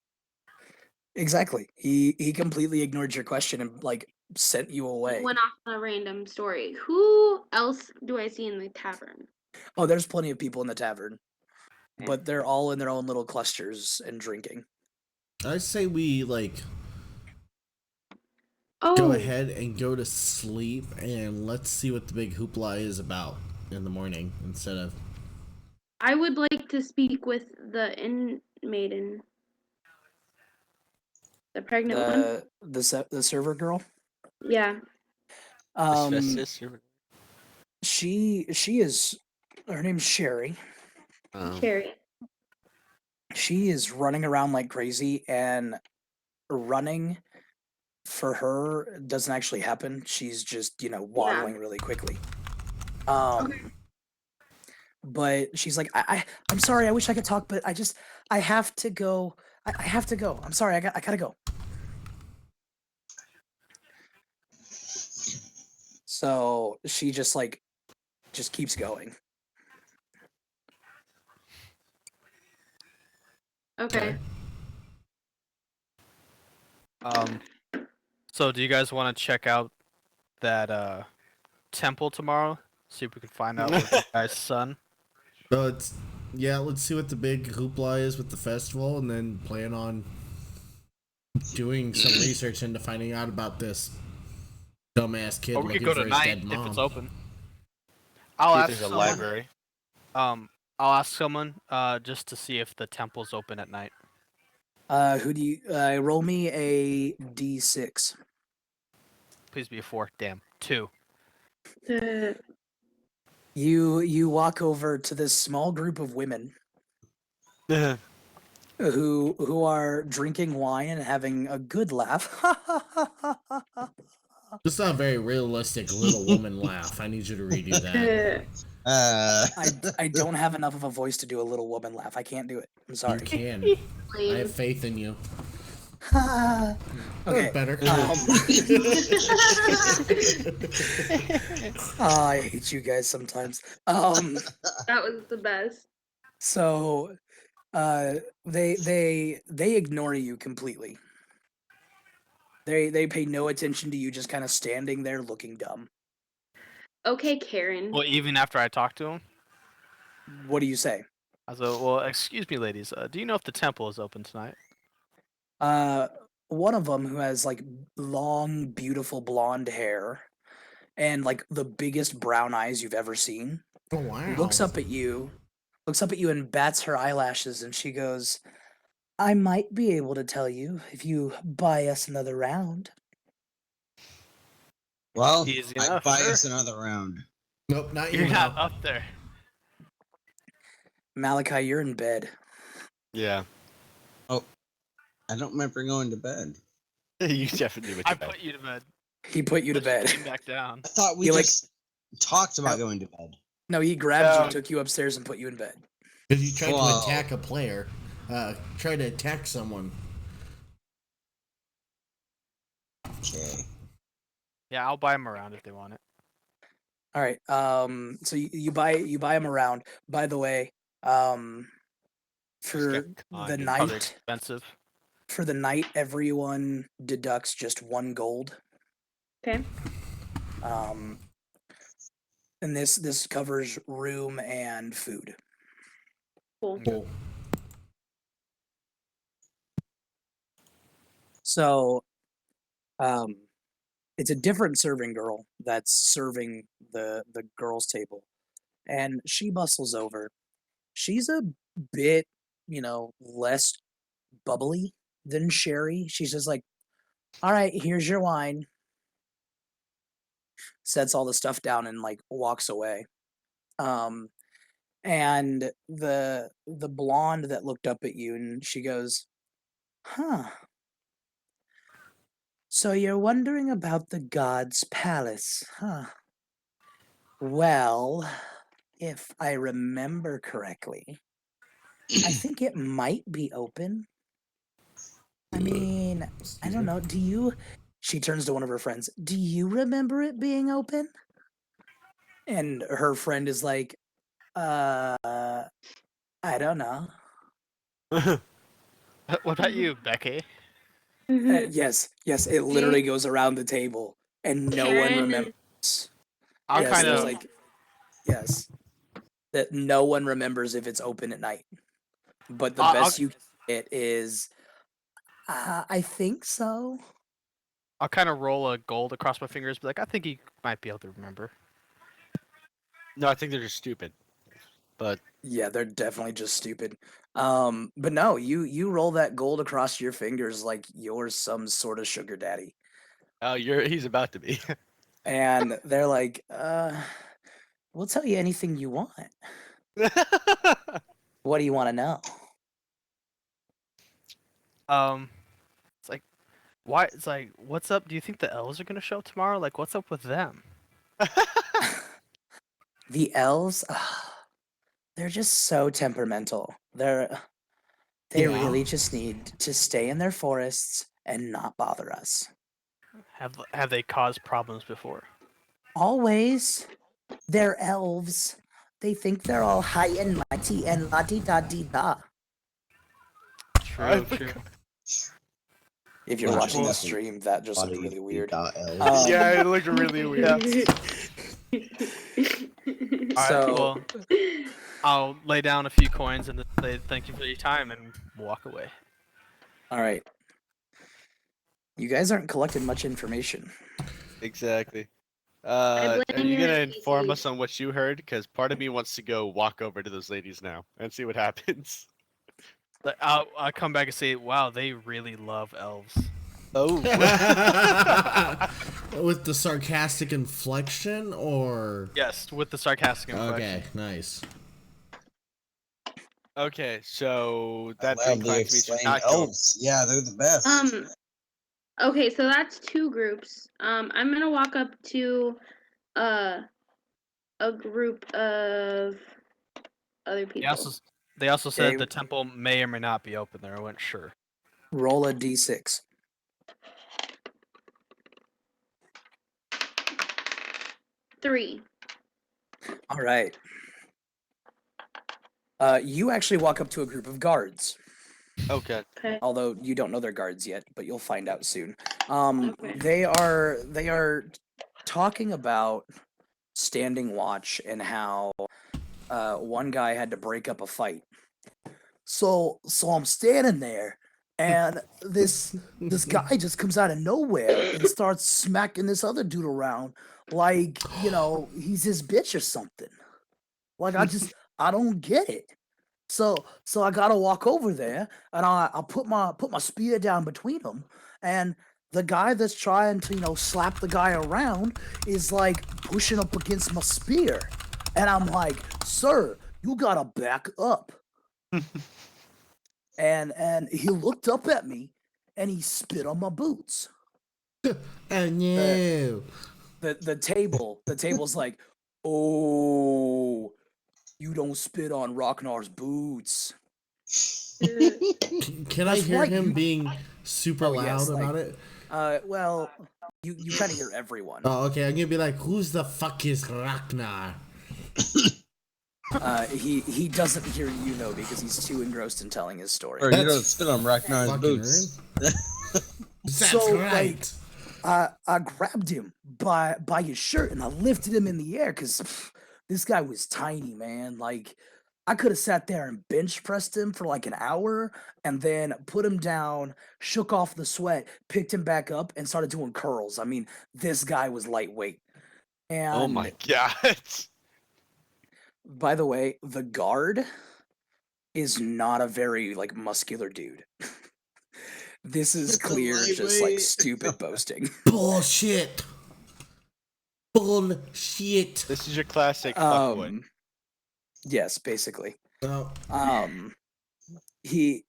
Exactly. He completely ignored your question and like sent you away. Went off on a random story. Who else do I see in the tavern? Oh, there's plenty of people in the tavern, Okay. but they're all in their own little clusters and drinking. I say we like Oh, go ahead and go to sleep, and let's see what the big hoopla is about in the morning instead of. I would like to speak with the inn maiden. The pregnant one? The server girl. Yeah. Asbestos or- She is. Her name's Sherry. Cherry. She is running around like crazy, and running for her doesn't actually happen. She's just waddling really quickly. But she's like, I'm sorry. I wish I could talk, but I have to go. I have to go. I'm sorry. I gotta go. So she just keeps going. Okay. So do you guys want to check out that temple tomorrow? See if we can find out what the guy's son. So let's see what the big hoopla is with the festival, and then plan on doing some research into finding out about this dumbass kid Or we looking could go for his tonight dead if mom. it's open. See I'll if ask there's a someone. library. I'll ask someone just to see if the temple's open at night. Who do you roll me a d6? Please be a 4. Damn. 2. You walk over to this small group of women. who are drinking wine and having a good laugh. That's not a very realistic little woman laugh. I need you to redo that. I don't have enough of a voice to do a little woman laugh. I can't do it. I'm You sorry. can. I Lame. have faith in you. Okay. Better. I hate you guys sometimes. That was the best. So they ignore you completely. They pay no attention to you, just kind of standing there looking dumb. Okay, Karen. Well, even after I talked to him, What do you say? I was like, "Well, excuse me, ladies. Do you know if the temple is open tonight?" One of them, who has like long, beautiful blonde hair and like the biggest brown eyes you've ever seen, Oh, wow. looks up at you and bats her eyelashes, and she goes, "I might be able to tell you if you buy us another round." Well, Easy I enough, buy sure. us another round. Nope, not you. You're not now. up there. Malachi, you're in bed. Yeah. I don't remember going to bed. You definitely went I to bed. put you to bed. He put you to But you bed. came back down. I thought we You like- just talked about No. going to bed. No, he grabbed No. you, took you upstairs, and put you in bed. Because you tried Whoa. to attack a player. Try to attack someone. Okay. Yeah, I'll buy them around if they want it. All right. So you buy him around. By the way, for get the kind Probably night, expensive. everyone deducts just 1 gold. Okay. And this covers room and food. Cool. Cool. So, it's a different serving girl that's serving the girls' table, and she bustles over. She's a bit, less bubbly than Sherry. She's just like, "All right, here's your wine." Sets all the stuff down and like walks away. And the blonde that looked up at you, and she goes, "Huh. So you're wondering about the god's palace, huh? Well, if I remember correctly, I think it might be open. I mean, I don't know. Do you?" She turns to one of her friends. "Do you remember it being open?" And her friend is like, I don't know. What about you, Becky? Yes, it literally goes around the table, and no one Karen. remembers. I'll Yes, kind there's of. like, yes, that no one remembers if it's open at night. But the I'll- best you get is, I think so. I'll kind of roll a gold across my fingers, be like, I think he might be able to remember. No, I think they're just stupid. But Yeah, they're definitely just stupid. But no, you roll that gold across your fingers like you're some sort of sugar daddy. oh, he's about to be. And they're like, we'll tell you anything you want. What do you want to know? It's like, why? It's like, what's up? Do you think the elves are gonna show up tomorrow? Like, what's up with them? The elves, they're just so temperamental. They Yeah. really just need to stay in their forests and not bother us. Have they caused problems before? Always. They're elves. They think they're all high and mighty and la-di-da-di-da. True, true. If you're Wow. watching the Nothing. stream, that just looked really weird. Yeah, it looked really weird. All right, So- well, I'll lay down a few coins and say thank you for your time and walk away. All right. You guys aren't collecting much information. Exactly. I Are blame you your gonna inform NPCs. us on what you heard? Because part of me wants to go walk over to those ladies now and see what happens. Like, I'll come back and say, wow, they really love elves. Oh, With the sarcastic inflection, or Yes, with the sarcastic inflection. okay, nice. Okay, so I that loudly inclines me to exclaim, not go. elves. Yeah, they're the best. Okay, so that's 2 groups. I'm gonna walk up to a group of other They people. also said Okay. the temple may or may not be open there. I wasn't sure. Roll a d6. 3. All right. You actually walk up to a group of guards. Okay. Okay. Although you don't know they're guards yet, but you'll find out soon. Okay. They are talking about standing watch and how one guy had to break up a fight. So I'm standing there, and this guy just comes out of nowhere and starts smacking this other dude around like he's his bitch or something. Like I don't get it. So I gotta walk over there and I'll put my spear down between them, and the guy that's trying to slap the guy around is like pushing up against my spear, and I'm like, sir, you gotta back up. and he looked up at me and he spit on my boots. Oh no. The table's like, oh, you don't spit on Rocknar's boots. Can I That's hear right, him you- being super Oh, loud yes, like- about it? Well, you kind of hear everyone. Oh, okay. I'm gonna be like, "Who's the fuck is Ragnar?" He doesn't hear you though because he's too engrossed in telling his story. Or you That's don't spit on Ragnar's Fucking boots. That's So, right. I grabbed him by his shirt and I lifted him in the air because this guy was tiny, man. Like I could have sat there and bench pressed him for like an hour and then put him down, shook off the sweat, picked him back up, and started doing curls. I mean, this guy was lightweight. And Oh my god. by the way, the guard is not a very like muscular dude. This is clear, just like Lightweight. stupid boasting. Bullshit. Bullshit. This is your classic fuckboy. Yes, basically. No. He's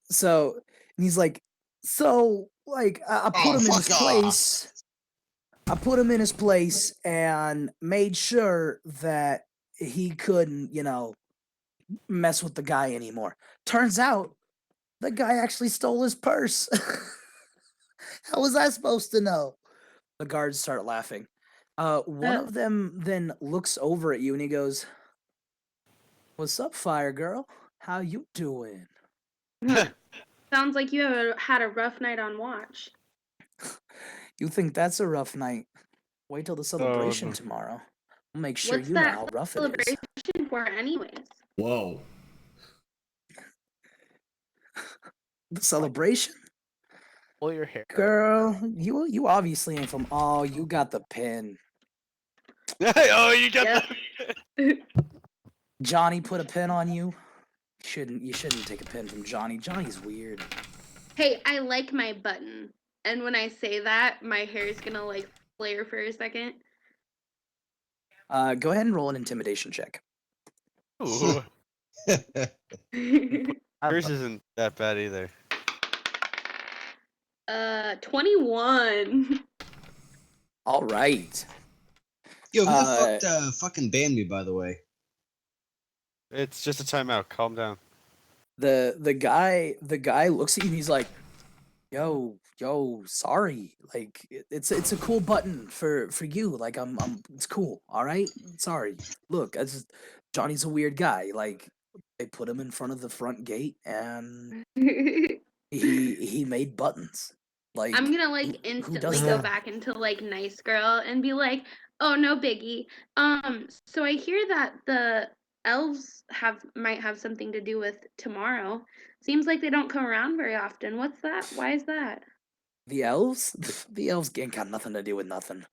like, I put him in his fuck off. place. I put him in his place and made sure that he couldn't, mess with the guy anymore. Turns out the guy actually stole his purse. How was I supposed to know? The guards start laughing. One of them then looks over at you and he goes, "What's up, fire girl? How you doing?" Sounds like you had a rough night on watch. You think that's a rough night? Wait till the celebration no. tomorrow. I'll make sure What's you know that how rough it celebration is. for, anyways? Whoa. The celebration? Pull your hair. Girl, you obviously ain't from. Oh, you got the pin. Oh, you got Yep. Johnny put a pin on you. You shouldn't take a pin from Johnny. Johnny's weird. Hey, I like my button. And when I say that, my hair is gonna like flare for a second. Go ahead and roll an intimidation check. Ooh, Uh, yours isn't that bad either. 21. All right. Yo, who Uh, the fuck fucking banned me, by the way? It's just a timeout. Calm down. The guy looks at you and he's like, yo, sorry. Like it's a cool button for you. Like I'm it's cool. All right. Sorry. Look, Johnny's a weird guy. Like they put him in front of the front gate and he made buttons. Like I'm gonna like who instantly does go that? back into like nice girl and be like, oh no biggie. So I hear that the elves might have something to do with tomorrow. Seems like they don't come around very often. What's that? Why is that? the elves? The elves ain't got nothing to do with nothing.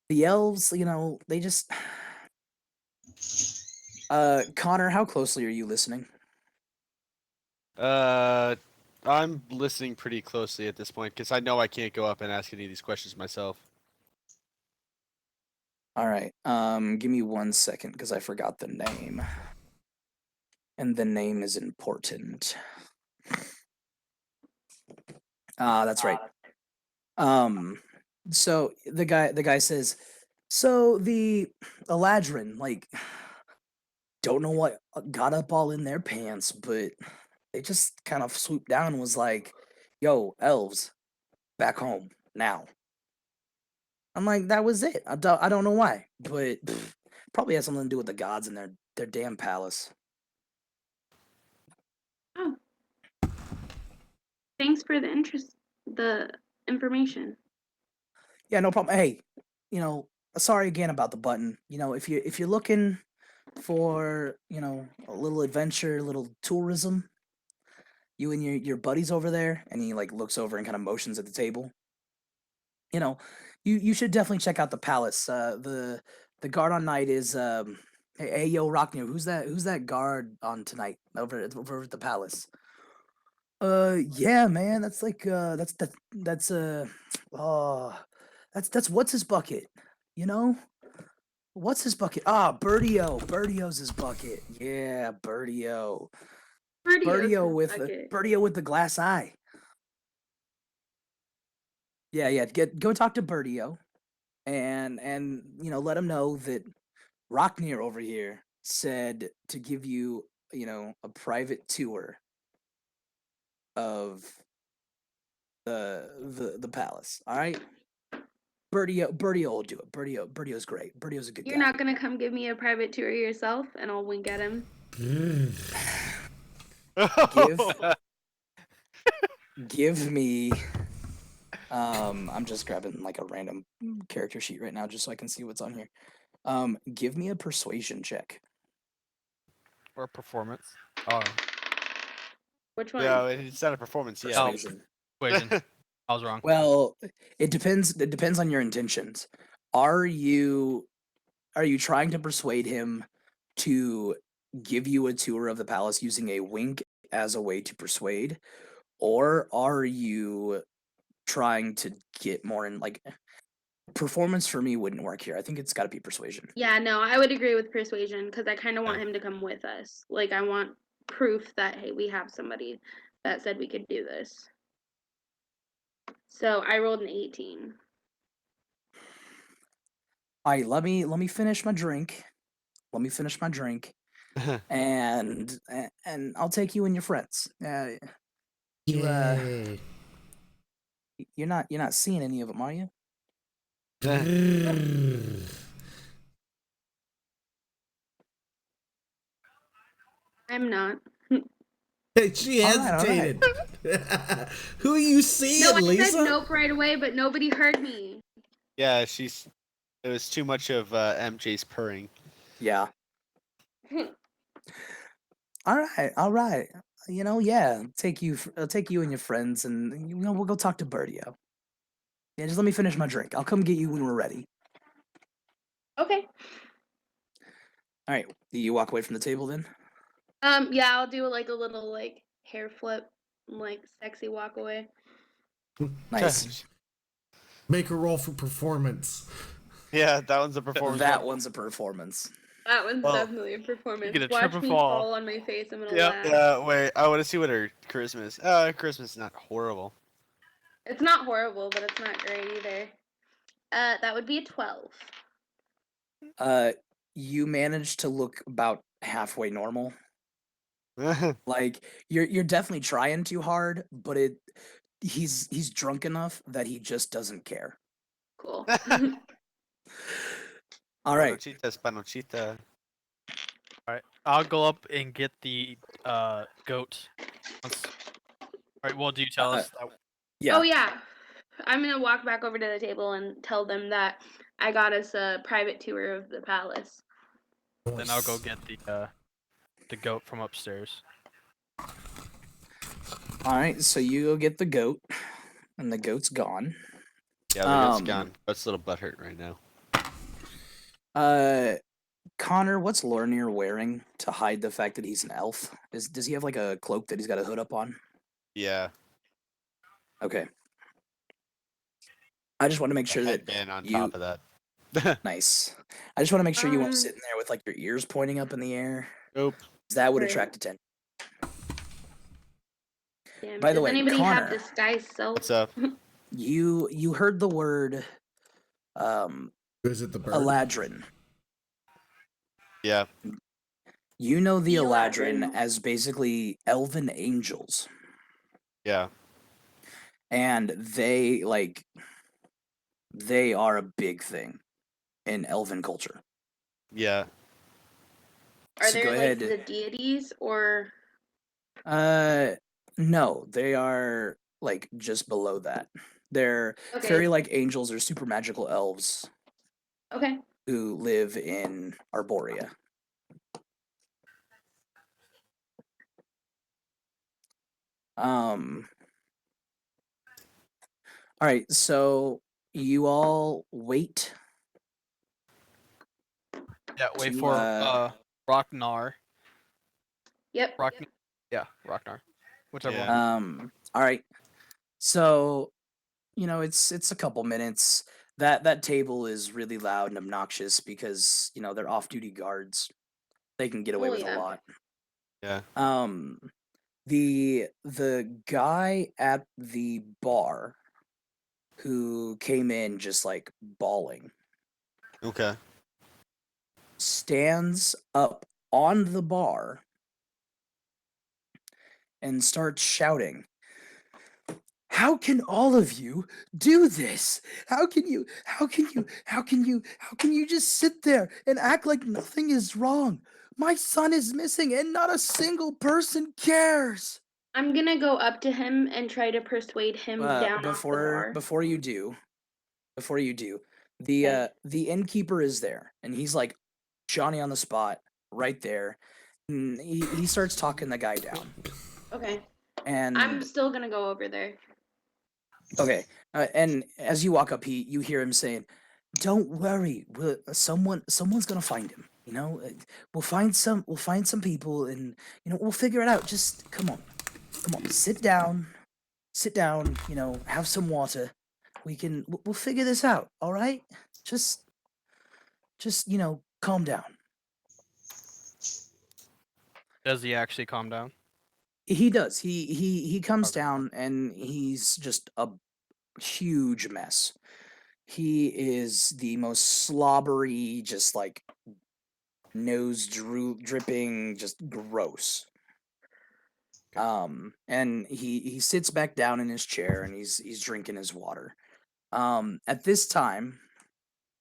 The elves, they just Connor, how closely are you listening? I'm listening pretty closely at this point because I know I can't go up and ask any of these questions myself. All right. Give me 1 second because I forgot the name. and the name is important. That's right. So the guy says, so the Eladrin, like, don't know what got up all in their pants, but they just kind of swooped down and was like, yo, elves, back home now. I'm like, that was it. I don't know why, but probably has something to do with the gods and their damn palace. Oh, thanks for the information. Yeah, no problem. Hey, sorry again about the button. If you're looking for, a little adventure, a little tourism, you and your buddies over there, and he like looks over and kind of motions at the table. You should definitely check out the palace. The guard on night is hey yo Rocknew, who's that guard on tonight over at the palace? Yeah, man, that's like that's oh that's what's his bucket, you know? What's his bucket? Ah, Birdie-O. His bucket. Yeah, Birdie-O. Birdie-O with the glass eye. Yeah. Go talk to Birdie-O and let him know that Rocknear over here said to give you, a private tour of the palace. All right? Birdie-O will do it. Birdie-O's great. Birdie-O's a good You're guy. not gonna come give me a private tour yourself, and I'll wink at him. Give me I'm just grabbing like a random character sheet right now just so I can see what's on here. Give me a persuasion check. Or performance. Oh, Which one? Yeah, it's not a performance. Yeah. Persuasion. equation. I was wrong. Well, it depends on your intentions. Are you trying to persuade him to give you a tour of the palace using a wink as a way to persuade, or are you trying to get more in like performance? For me wouldn't work here. I think it's got to be persuasion. Yeah, no, I would agree with persuasion because I kind of want him to come with us. Like, I want proof that, hey, we have somebody that said we could do this. So I rolled an 18. All right, let me finish my drink. And I'll take you and your friends. Yay. You're not seeing any of them, are you? I'm not. She All right. hesitated. Who are you seeing, No, I Lisa? said nope right away, but nobody heard me. Yeah, it was too much of MJ's purring. Yeah. All right. Yeah. I'll take you and your friends, and we'll go talk to Birdie-O. Yeah, just let me finish my drink. I'll come get you when we're ready. Okay. All right. Do you walk away from the table then? Yeah, I'll do like a little like hair flip, like sexy walk away. Nice. Make a roll for performance. Yeah, that one's a performance. That one's a performance. That one's Well, definitely a performance. get a Watch trip me and fall. fall on my face. I'm gonna Yeah. laugh. Wait, I want to see what her charisma is. Charisma is not horrible. It's not horrible, but it's not great either. That would be a 12. You managed to look about halfway normal. Like you're definitely trying too hard, but he's drunk enough that he just doesn't care. Cool. All right. Panochita. Alright, I'll go up and get the goat. Alright, well, do you tell us? Yeah. Oh yeah. I'm gonna walk back over to the table and tell them that I got us a private tour of the palace. Then I'll go get the goat from upstairs. All right. So you go get the goat, and the goat's gone. Yeah, the goat's gone. That's a little butthurt right now. Connor, what's Lornir wearing to hide the fact that he's an elf? Does he have like a cloak that he's got a hood up on? Yeah. Okay. I just want to make sure that Headband on you- top of that. nice. I just want to make sure you weren't sitting there with like your ears pointing up in the air. Nope. That would Right. attract attention. Damn. By the Does way, anybody have Connor, disguise self? What's up? you heard the word Visit the bird. Eladrin. Yeah. You know the The Eladrin Eladrin? as basically elven angels. Yeah. And they are a big thing in elven culture. Yeah. Are So there go like ahead. the deities or? No, they are like just below that. They're Okay. fairy like angels or super magical elves Okay. who live in Arborea. All right, so you all wait. Yeah, wait To, for Rocknar. Yep. Rocknar. Whichever Yeah. one. All right. So, it's a couple minutes. That table is really loud and obnoxious because, they're off-duty guards. They can get away Well, with a yeah. lot. Yeah. The guy at the bar who came in just like bawling Okay. stands up on the bar and starts shouting, "How can all of you do this? How can you just sit there and act like nothing is wrong? My son is missing and not a single person cares." I'm gonna go up to him and try to persuade him down off the bar. Before you do, Okay. the innkeeper is there and he's like Johnny on the spot right there. And he starts talking the guy down. Okay. And I'm still gonna go over there. okay, and as you walk up, you hear him saying, "Don't worry, someone's gonna find him. We'll find some people, and we'll figure it out. Just come on, sit down. Have some water. We'll figure this out. All right, just calm down." Does he actually calm down? He does. He comes Okay. down, and he's just a huge mess. He is the most slobbery, just like nose dripping, just gross. And he sits back down in his chair and he's drinking his water. At this time,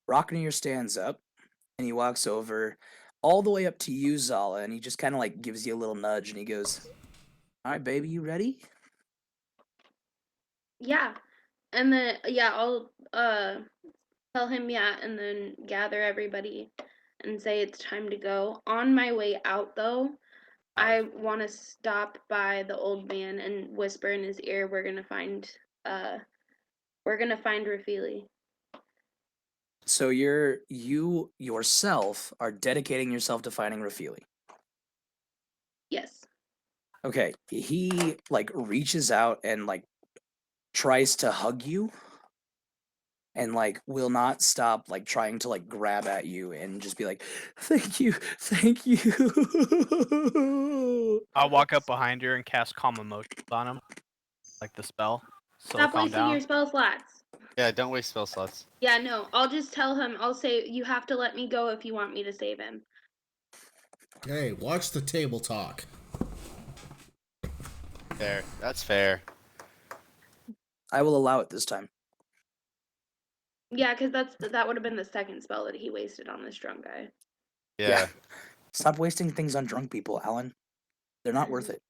Rocknear stands up and he walks over all the way up to you, Zala, and he just kind of like gives you a little nudge and he goes, "All right, baby, you ready?" Yeah. And then I'll tell him and then gather everybody and say it's time to go. On my way out though, I want to stop by the old man and whisper in his ear, we're gonna find Rafili. So you yourself are dedicating yourself to finding Rafili. Yes. Okay, he like reaches out and like tries to hug you and like will not stop like trying to like grab at you and just be like, "Thank you, thank you." I'll walk up behind her and cast calm emotions on him, like the spell. So Stop calm wasting down. your spell slots. Yeah. Don't waste spell slots. Yeah, no. I'll just tell him. I'll say you have to let me go if you want me to save him. Hey, watch the table talk. Fair. That's fair. I will allow it this time. Yeah, because that would have been the second spell that he wasted on this drunk guy. Yeah. Stop wasting things on drunk people, Alan. They're not worth it.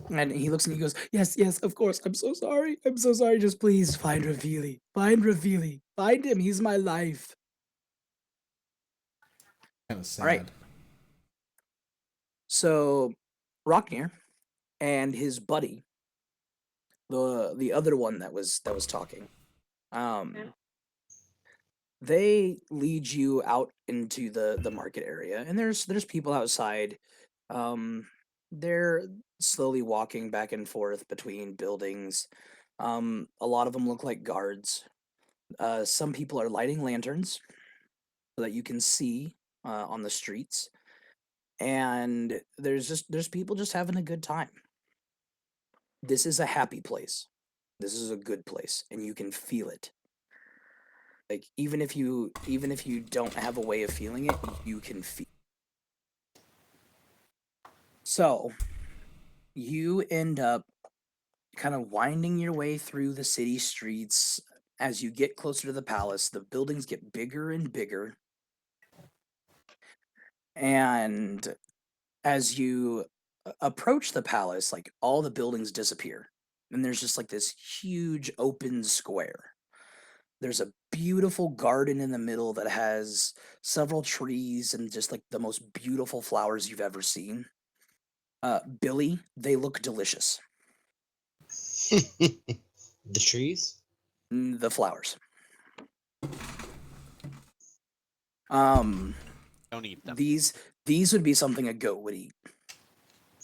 And he looks and he goes, "Yes, of course. I'm so sorry. Just please find Rafili. Find Rafili. Find him. He's my life." Kind of sad. All right. So, Rocknir and his buddy, the other one that was talking, they lead you out into the market area, and there's people outside. They're slowly walking back and forth between buildings. A lot of them look like guards. Some people are lighting lanterns so that you can see on the streets. and there's people just having a good time. This is a happy place. This is a good place, and you can feel it. Like even if you don't have a way of feeling it, you can feel. So you end up kind of winding your way through the city streets. As you get closer to the palace, the buildings get bigger and bigger. And as you approach the palace, like all the buildings disappear. And there's just like this huge open square. There's a beautiful garden in the middle that has several trees and just like the most beautiful flowers you've ever seen. Billy, they look delicious. The trees? The flowers. Don't eat them. These would be something a goat would eat.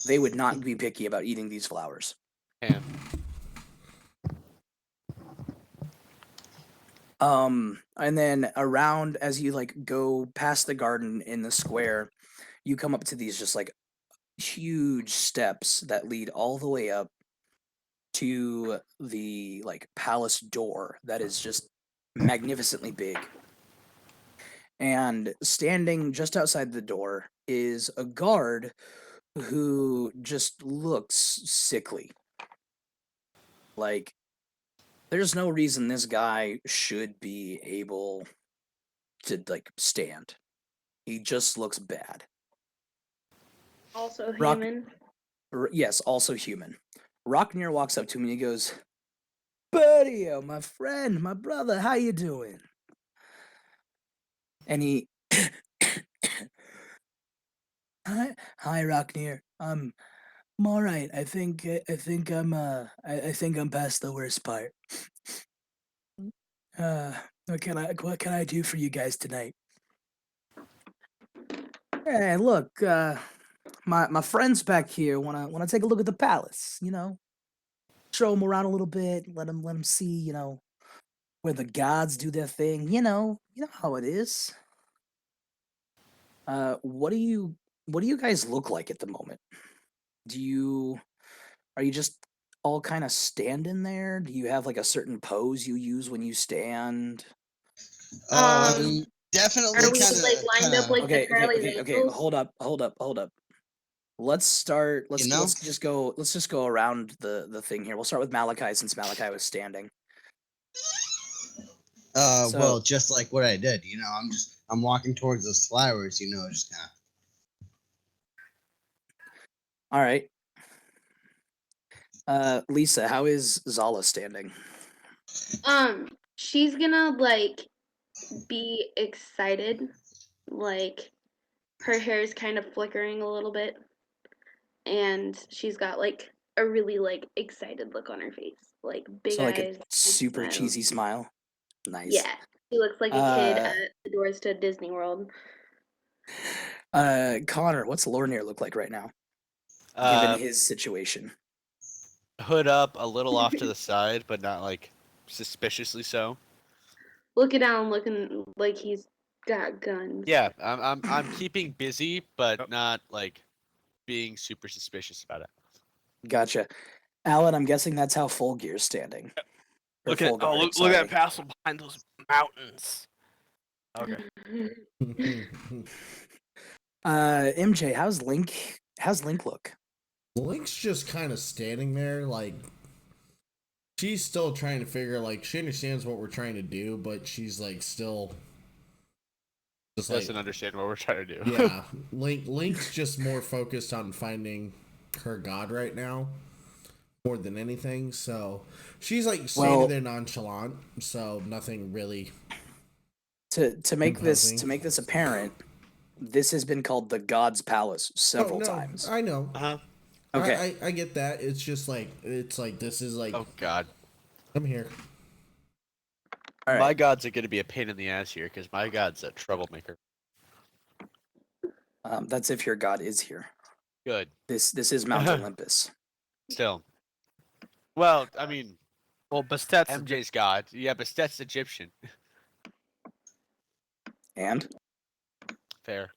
They would not be picky about eating these flowers. And And then around as you like go past the garden in the square, you come up to these just like huge steps that lead all the way up to the like palace door that is just magnificently big. And standing just outside the door is a guard who just looks sickly. Like, there's no reason this guy should be able to, like, stand. He just looks bad. Also Rock- human. Yes, also human. Rocknear walks up to him and he goes, "Buddy, oh, my friend, my brother, how you doing?" And he... Hi, Rocknear. I'm all right. I think I'm past the worst part. What can I do for you guys tonight? Hey, look, my friends back here wanna take a look at the palace. You know, show them around a little bit. Let them see. You know, where the gods do their thing. You know how it is. What do you guys look like at the moment? Are you just all kind of standing there? Do you have like a certain pose you use when you stand? Definitely Are we kind of like lined up like the Charlie's Okay. Angels? Hold up. Let's start. You know? Let's just go around the thing here. We'll start with Malachi since Malachi was standing. So- well, just like what I did, you know, I'm walking towards those flowers, you know, just kind of. All right. Lisa, how is Zala standing? She's gonna like be excited, like her hair is kind of flickering a little bit, and she's got like a really like excited look on her face, like big So like eyes, a big super smile. cheesy smile. Nice. Yeah, she looks like a kid Uh, at the doors to Disney World. Connor, what's Lorneer look like right now, given his situation? hood up, a little off to the side, but not like suspiciously so. Looking down, looking like he's got guns. Yeah, I'm keeping busy, but not like being super suspicious about it. Gotcha. Alan, I'm guessing that's how Full Gear's standing. Or Look at Full Guard, look at sorry. that castle behind those mountains. Okay. MJ, how's Link look? Link's just kind of standing there, like she's still trying to figure. Like she understands what we're trying to do, but she's like still just like Doesn't understand what we're trying to do. yeah. Link's just more focused on finding her god right now, more than anything. So she's like standing there nonchalant. So nothing really. To make imposing. this apparent, this has been called the God's Palace several times. I know. Uh-huh. Okay. I get that. It's just like this is like Oh God. I'm here. All right. My gods are gonna be a pain in the ass here because my god's a troublemaker. That's if your God is here. Good. This is Mount Olympus. Still. Well, I mean, Well, Bastet's MJ's god. Yeah, Bastet's Egyptian. And Fair.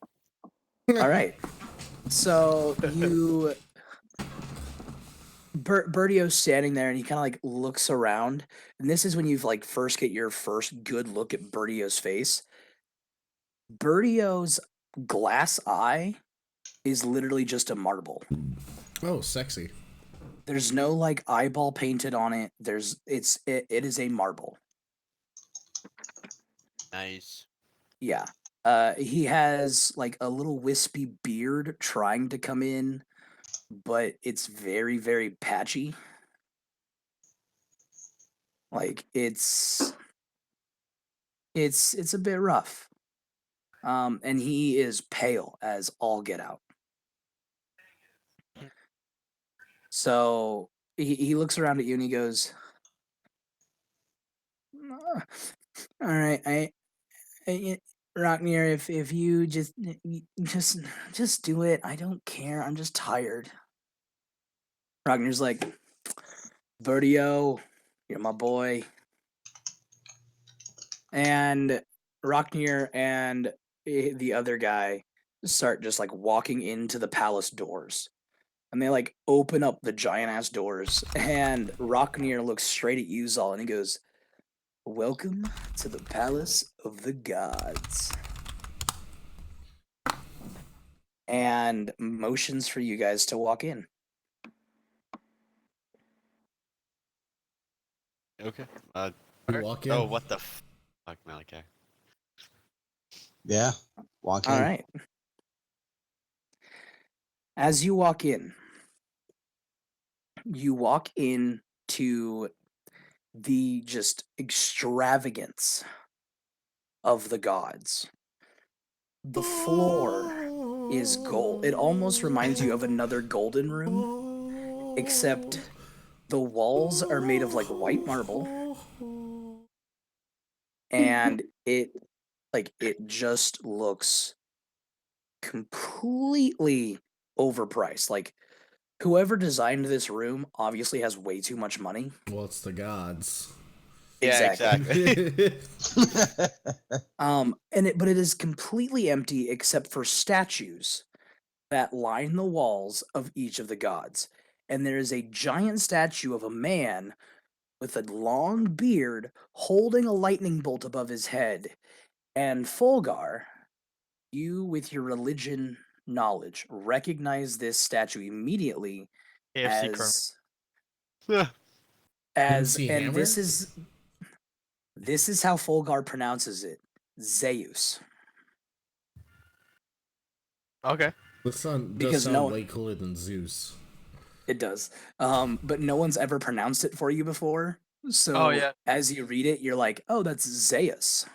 all right. So you, Bertio's standing there, and he kind of like looks around, and this is when you've like first get your first good look at Bertio's face. Bertio's glass eye is literally just a marble. Oh, sexy. There's no like eyeball painted on it. It is a marble. Nice. Yeah. He has like a little wispy beard trying to come in, but it's very, very patchy. Like it's a bit rough. And he is pale as all get out. So he looks around at you and he goes, "Ah, all right, Rocknir, if you just do it. I don't care. I'm just tired." Rocknir's like, "Bertio, you're my boy." And Rocknir and the other guy start just like walking into the palace doors. And they like open up the giant ass doors, and Rocknir looks straight at you, Zal, and he goes, "Welcome to the palace of the gods." And motions for you guys to walk in. Okay. You Alright. walk in. Oh, what the fuck, Malachi? Yeah. Walk in. All right. As you walk in to the just extravagance of the gods. The floor is gold. It almost reminds you of another golden room, except the walls are made of like white marble, and it just looks completely overpriced. Like whoever designed this room obviously has way too much money. Well, it's the gods. Yeah, exactly. But it is completely empty except for statues that line the walls of each of the gods. And there is a giant statue of a man with a long beard holding a lightning bolt above his head. And Fulgar, you with your religion knowledge recognize this statue immediately KFC Kermit. MC and Hammer? this is how Fulgar pronounces it. Zeus. Okay. This does Because sound way cooler than Zeus. It does. But no one's ever pronounced it for you before. So Oh, yeah. as you read it, you're like, "Oh, that's Zeus."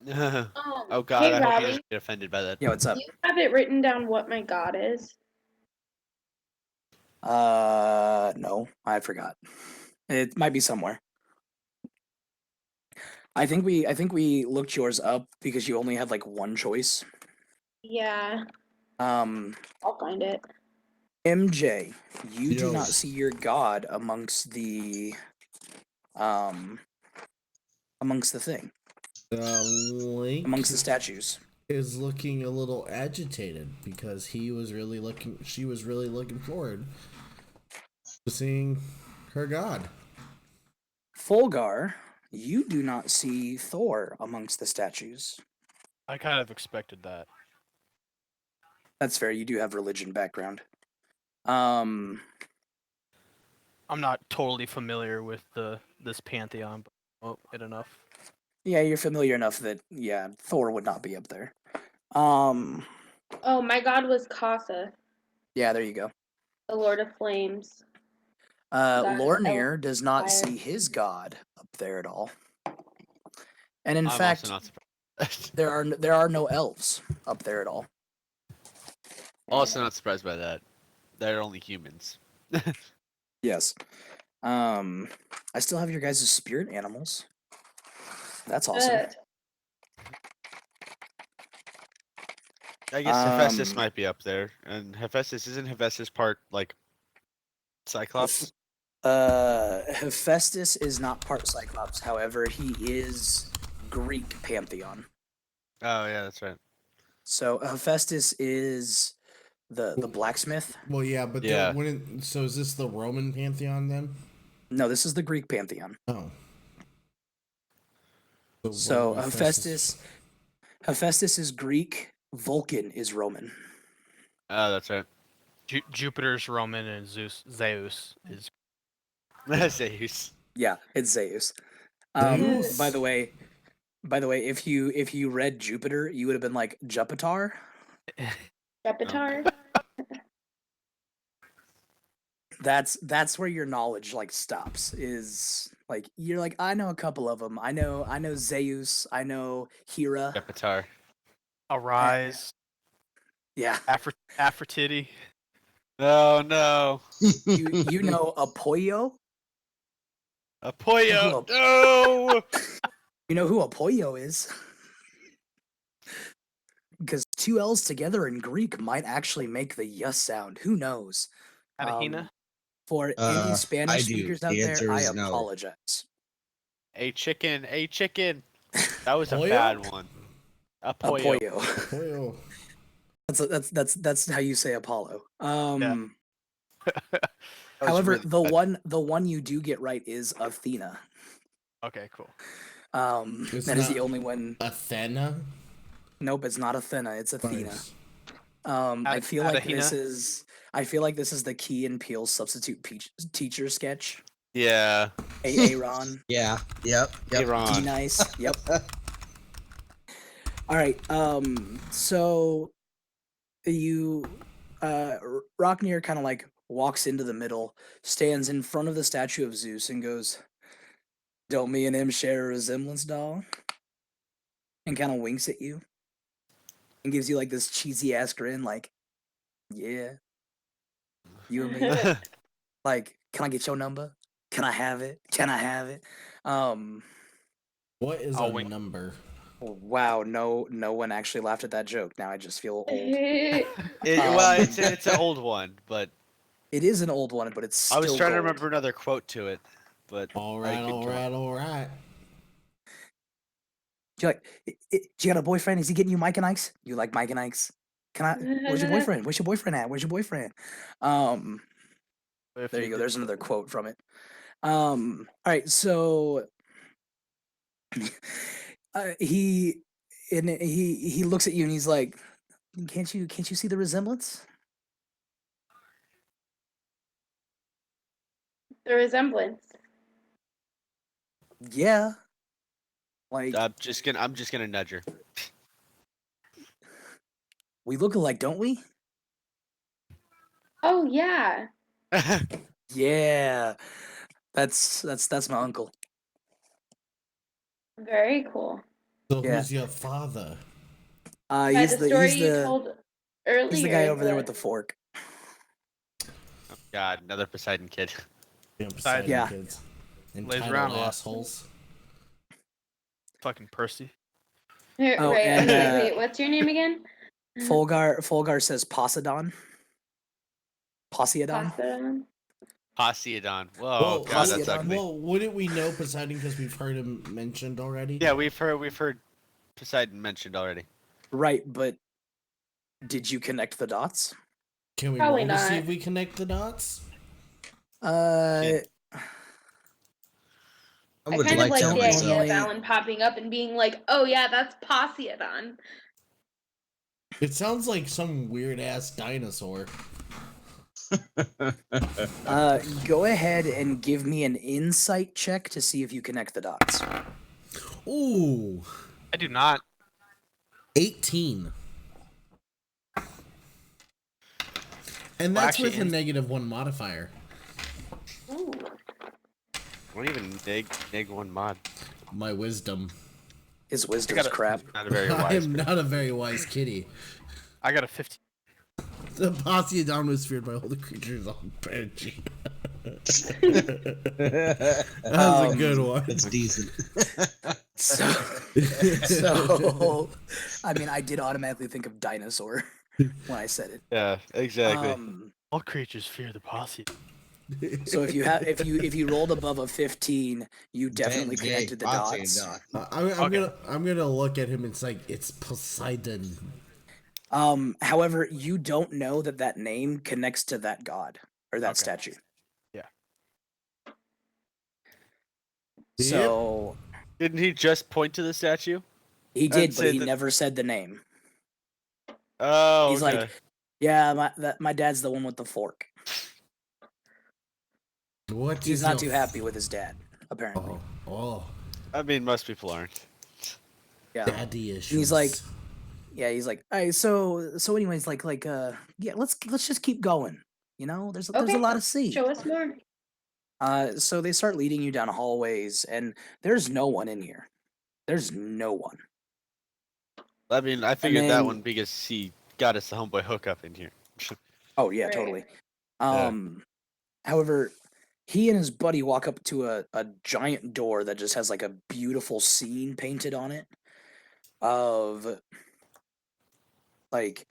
Oh god, Hey, I hope he Robbie, doesn't get offended by that. Yeah, what's up? do you have it written down what my god is? No, I forgot. It might be somewhere. I think we looked yours up because you only had like one choice. Yeah, Um, I'll find it. MJ, you do Yo. not see your god amongst the thing, Link amongst the statues. is looking a little agitated because she was really looking forward to seeing her god. Fulgar, you do not see Thor amongst the statues. I kind of expected that. That's fair. You do have religion background. I'm not totally familiar with this pantheon, but it enough. Yeah, you're familiar enough that Thor would not be up there. Oh, my god was Kasa, Yeah, there you go. the Lord of Flames. God of Lornir does not fire. see his god up there at all. And in I'm fact, also not surprised. there are no elves up there at all. Also not surprised by that. They're only humans. Yes. I still have your guys' spirit animals. That's awesome. I guess Hephaestus Um, might be up there. And isn't Hephaestus part like Cyclops? Hephaestus is not part Cyclops. However, he is Greek pantheon. Oh yeah, that's right. So Hephaestus is the blacksmith. Well, yeah, but Yeah. so is this the Roman pantheon then? No, this is the Greek pantheon. Oh. So what- Hephaestus is Greek. Vulcan is Roman. Oh, that's right. Jupiter's Roman and Zeus is. Zeus. Yeah, it's Zeus. Zeus. By the way, if you read Jupiter, you would have been like Jupitar. Repertoire. That's where your knowledge like stops. Is like you're like I know a couple of them. I know Zeus. I know Hera. Repertoire. Arise. Yeah, Aphrodite. No, no. you know Apollo. Apoyo. No. You know who Apollo is? Because two L's together in Greek might actually make the y sound. Who knows? Adahina. For I any Spanish do. speakers out The there, answer I is no. apologize. A chicken. A chicken. That was a Apoyo? bad one. Apoyo. Apollo. Oh, That's how you say Apollo. That was However, really the one you do get right is Athena. Okay, cool. It's That is the not- only one. Athena. Nope, it's not Athena. It's Athena. Nice. I feel like Adahina? this is the Key and Peele substitute teacher sketch. Yeah. Aaron. Yeah. Yep. Yep. Iran. Be nice. Yep. All right. So you, Rocknir kind of like walks into the middle, stands in front of the statue of Zeus, and goes, "Don't me and him share a resemblance, doll?" And kind of winks at you, and gives you like this cheesy ass grin, like, "Yeah, you and me." Like, can I get your number? Can I have it? Can I have it? What is I'll a wink. number? Wow, no one actually laughed at that joke. Now I just feel old. Well, it's an old one, but It is an old one, but it's I was still trying to gold. remember another quote to it, but All I right, could all come up- right, all right. Do you like? Do you got a boyfriend? Is he getting you Mike and Ike's? You like Mike and Ike's? Can I? Where's your boyfriend? Where's your boyfriend at? Where's your boyfriend? If There you go. did- There's another quote from it. All right. So he looks at you and he's like, Can't you see the resemblance?" The resemblance. Yeah. Like I'm just gonna nudge her. we look alike, don't we? Oh yeah. Yeah. That's my uncle. Very cool. So Yeah. who's your father? By He's the story you the told earlier. he's the guy over there with the fork. God, another Poseidon kid. Yeah. Yeah. Kids. Lays Entitled around a lot. assholes. fucking Percy. Right, Oh, and, okay, wait, what's your name again? Fulgar says Poseidon. Poseidon. Pasta. Poseidon. Whoa, Well, God, that's Poseidon. ugly. Well, wouldn't we know Poseidon because we've heard him mentioned already? Yeah, we've heard Poseidon mentioned already. Right, but did you connect the dots? Can we Probably roll to see not. if we connect the dots? Uh, I I would kind of like like to the don't idea myself. of Alan popping up and being like, "Oh yeah, that's Poseidon." It sounds like some weird ass dinosaur. go ahead and give me an insight check to see if you connect the dots. Ooh, I do not. 18. And that's actually, with a -1 modifier. Ooh. Don't even neg one mod. My wisdom. His wisdom's crap. Not a very I wise. am not a very wise kitty. I got a 15. The Poseidon was feared by all the creatures on Banshee. That was a good one. It's decent. So, I mean, I did automatically think of dinosaur when I said it. Yeah, exactly. All creatures fear the Poseidon. So if you rolled above a 15, you definitely Then, connected the Jay, dots. I'm Okay. gonna look at him and it's like it's Poseidon. However, you don't know that name connects to that god or that Okay. statue. Yeah. So Didn't he just point to the statue? he I'd did, but say he that- never said the name. Oh, He's okay. like, yeah, my dad's the one with the fork. What He's is not your too happy with his dad, apparently. Oh, I mean, most people aren't. Yeah. daddy issues. And he's like, yeah, he's like, all right, so anyways, yeah, let's just keep going. You know, there's a Okay. lot to see. Show us more. So they start leading you down hallways, and there's no one in here. There's no one. I mean, I figured that then- one because he got us the homeboy hookup in here. Oh yeah, Right. totally. However, he and his buddy walk up to a giant door that just has like a beautiful scene painted on it of like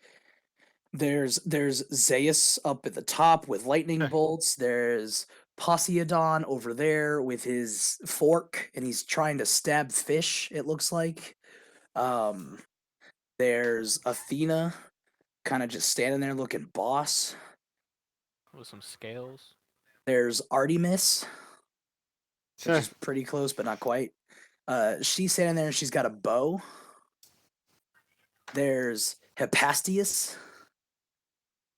there's Zeus up at the top with lightning bolts. There's Poseidon over there with his fork, and he's trying to stab fish, it looks like. There's Athena kind of just standing there looking boss. With some scales. There's Artemis, which is pretty close, but not quite. She's standing there and she's got a bow. There's Hephaestus,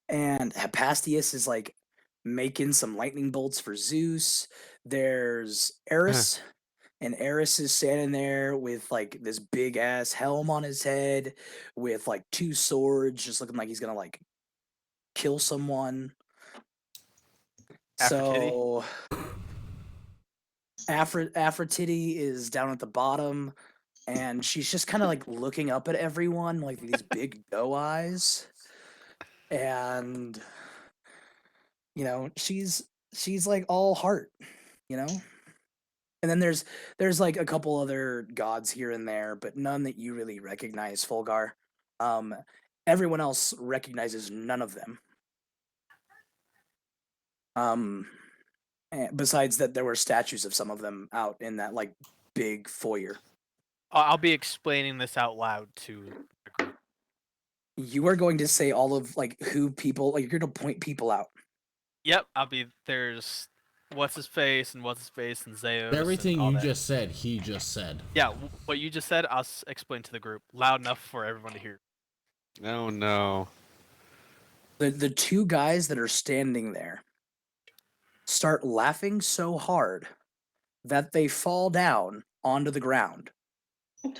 and Hephaestus is like making some lightning bolts for Zeus. There's Eris, and Eris is standing there with like this big ass helm on his head with like two swords, just looking like he's gonna like kill someone. Aphrodite? So Aphrodite is down at the bottom, and she's just kind of like looking up at everyone like these big doe eyes, and you know she's like all heart, you know. And then there's like a couple other gods here and there, but none that you really recognize, Fulgar. Everyone else recognizes none of them. Besides that, there were statues of some of them out in that like big foyer. I'll be explaining this out loud to the group. You are going to say all of like who people like you're going to point people out. Yep, there's what's his face and Zeus. everything and all you that. just said, he just said. Yeah, what you just said, I'll explain to the group loud enough for everyone to hear. Oh no. The two guys that are standing there start laughing so hard that they fall down onto the ground.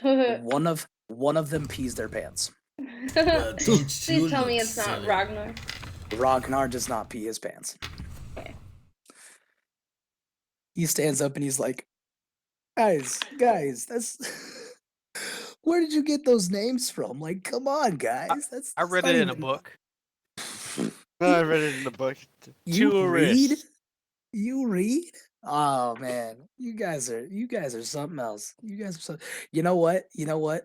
One of them pees their pants. Please tell me it's not Ragnar. Ragnar does not pee his pants. Okay. He stands up and he's like, guys, that's where did you get those names from? Like, come on, guys. I read not it in a even- book. I read it in the book. You read? You read? Oh man, you guys are something else. You guys are so. You know what?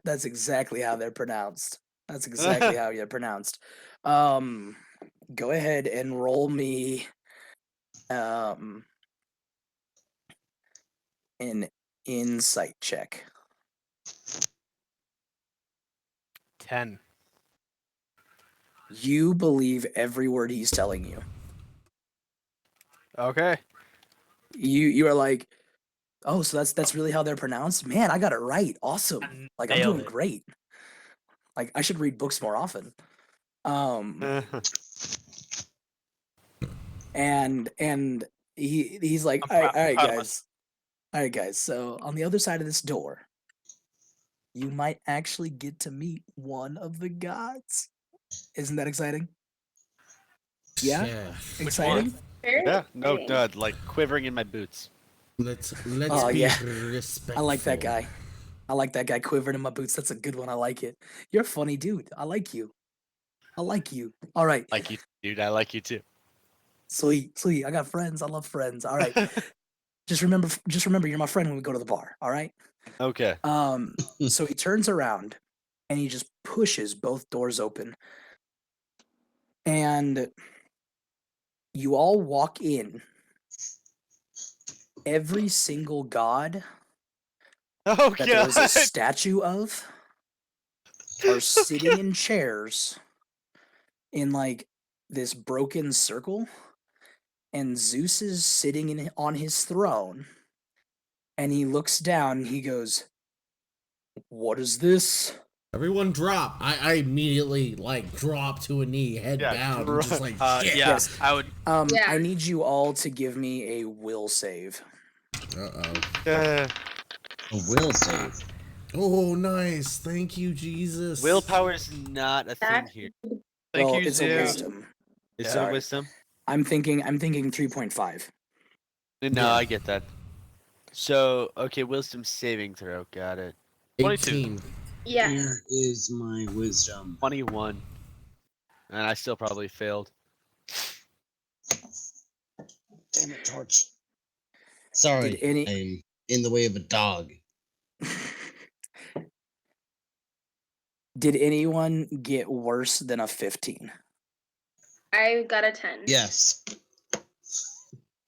That's exactly how they're pronounced. That's exactly how they're pronounced. Go ahead and roll me, an insight check. 10. You believe every word he's telling you. Okay. You are like, oh, so that's really how they're pronounced? Man, I got it right. Awesome. Like I'm Nailed doing it. great. Like I should read books more often. And he's like, I'm all right, proud of guys. All right, guys. So on the other side of this door, you might actually get to meet one of the gods. Isn't that exciting? Yeah? Exciting? Very Yeah, no, exciting. like quivering in my boots. Let's Oh, be yeah. respectful. I like that guy. I like that guy quivering in my boots. That's a good one. I like it. You're a funny dude. I like you. I like you. All right. Like you, dude. I like you too. Sweet. I got friends. I love friends. All right. Just remember you're my friend when we go to the bar. All right. Okay. So he turns around and he just pushes both doors open. And you all walk in. Every single god Oh that there is a god. statue of are sitting in chairs in like this broken circle, and Zeus is sitting on his throne, and he looks down and he goes, "What is this?" Everyone drop. I immediately like drop to a knee, head Yeah, down, and just like shit. Yeah, Yes. I would. Yeah. I need you all to give me a will save. Uh-oh. A will save. Oh, nice. Thank you, Jesus. Willpower's not a thing That- here. Thank Well, you, it's a Zeus. wisdom. Is it Sorry. a wisdom? I'm thinking 3.5. No, Yeah. I get that. So, okay, wisdom saving throw. Got it. 22. 18. Yeah. Here is my wisdom. 21. And I still probably failed. Damn it, Torch. Sorry, Did any- I'm in the way of a dog. Did anyone get worse than a 15? I got a 10. Yes.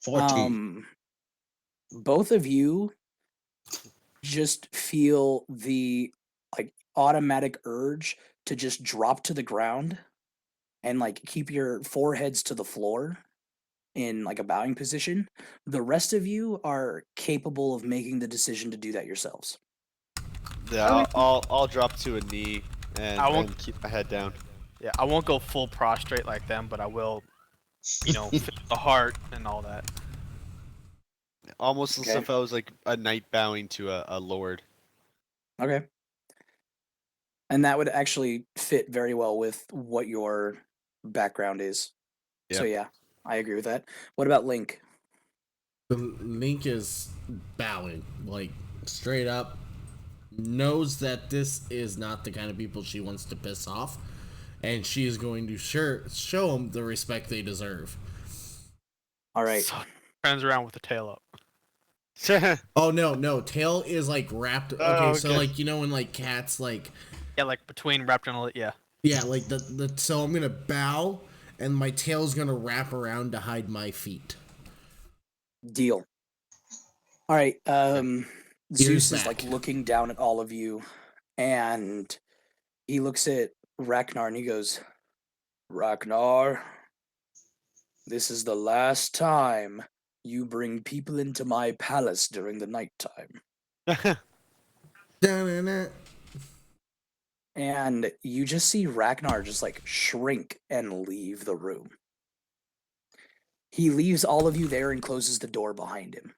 14. Both of you just feel the like automatic urge to just drop to the ground and like keep your foreheads to the floor in like a bowing position. The rest of you are capable of making the decision to do that yourselves. Yeah, I'll drop to a knee I won't- and keep my head down. Yeah, I won't go full prostrate like them, but I will, feel the heart and all that. Almost as Okay. if I was like a knight bowing to a lord. Okay. And that would actually fit very well with what your background is. So Yep. yeah, I agree with that. What about Link? The Link is bowing, like straight up, knows that this is not the kind of people she wants to piss off, and she is going to show them the respect they deserve. All right. So, turns around with the tail up. Oh no, tail is like wrapped. Okay, Oh, so okay. like when like cats like Yeah, like between wrapped and yeah. yeah like the so I'm gonna bow and my tail's gonna wrap around to hide my feet. Deal. All right. Zeus is back. like looking down at all of you, and he looks at Ragnar and he goes, "Ragnar, this is the last time you bring people into my palace during the nighttime." Da-na-na. And you just see Ragnar just like shrink and leave the room. He leaves all of you there and closes the door behind him.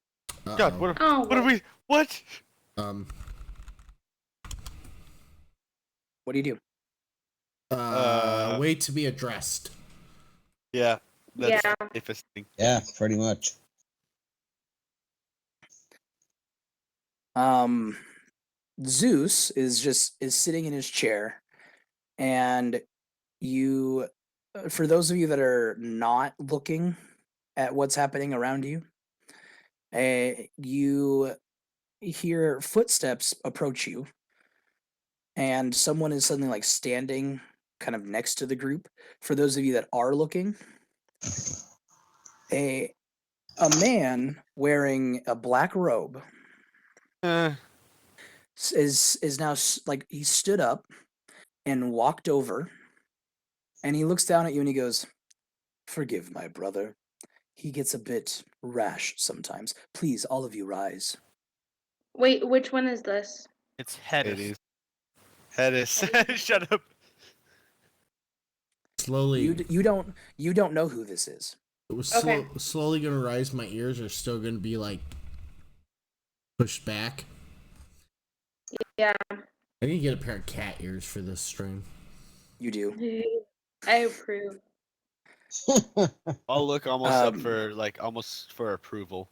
God, what Oh, are we? What? Um What do you do? wait to be addressed. Yeah, that's Yeah. the safest thing. Yeah, pretty much. Zeus is sitting in his chair, and you, for those of you that are not looking at what's happening around you, you hear footsteps approach you, and someone is suddenly like standing kind of next to the group. For those of you that are looking, a man wearing a black robe is now like he stood up and walked over, and he looks down at you and he goes, "Forgive my brother. He gets a bit rash sometimes. Please, all of you rise." Wait, which one is this? It's head. It is. Head is. Shut up. Slowly You don't know who this is. it was Okay. slowly gonna rise. My ears are still gonna be like pushed back. Yeah. I need to get a pair of cat ears for this stream. You do. I approve. I'll look almost up Um, for almost for approval.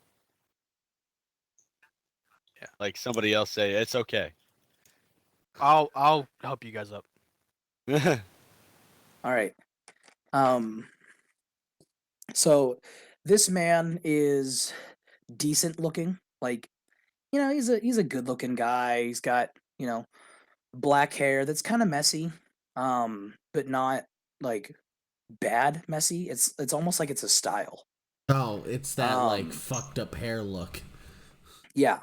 Yeah, like somebody else say it's okay. I'll help you guys up. All right. So this man is decent looking. Like, he's a good looking guy. He's got, black hair that's kind of messy. But not like bad messy. It's almost like it's a style. Oh, it's that like Um, fucked up hair look. Yeah.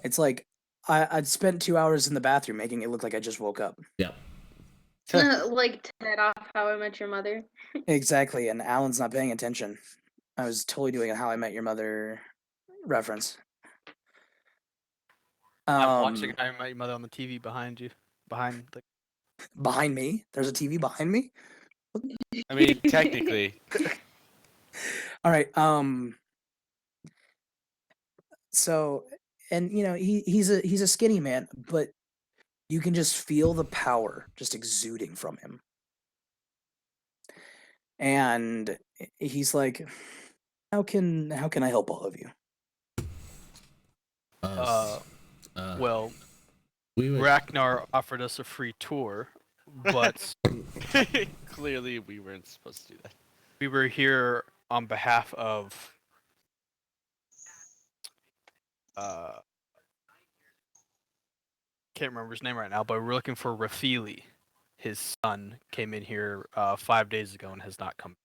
It's like I'd spent 2 hours in the bathroom making it look like I just woke up. Yep. Like Ted off How I Met Your Mother. Exactly, and Alan's not paying attention. I was totally doing a How I Met Your Mother reference. I'm watching Um, I Met Your Mother on the TV behind you, behind the. behind me, there's a TV behind me. I mean, technically. All right. So, and you know, he's a skinny man, but you can just feel the power just exuding from him. And he's like, how can I help all of you? Well, we would. Ragnar offered us a free tour, but Clearly, we weren't supposed to do that. we were here on behalf of can't remember his name right now, but we're looking for Rafili. His son came in here 5 days ago and has not come.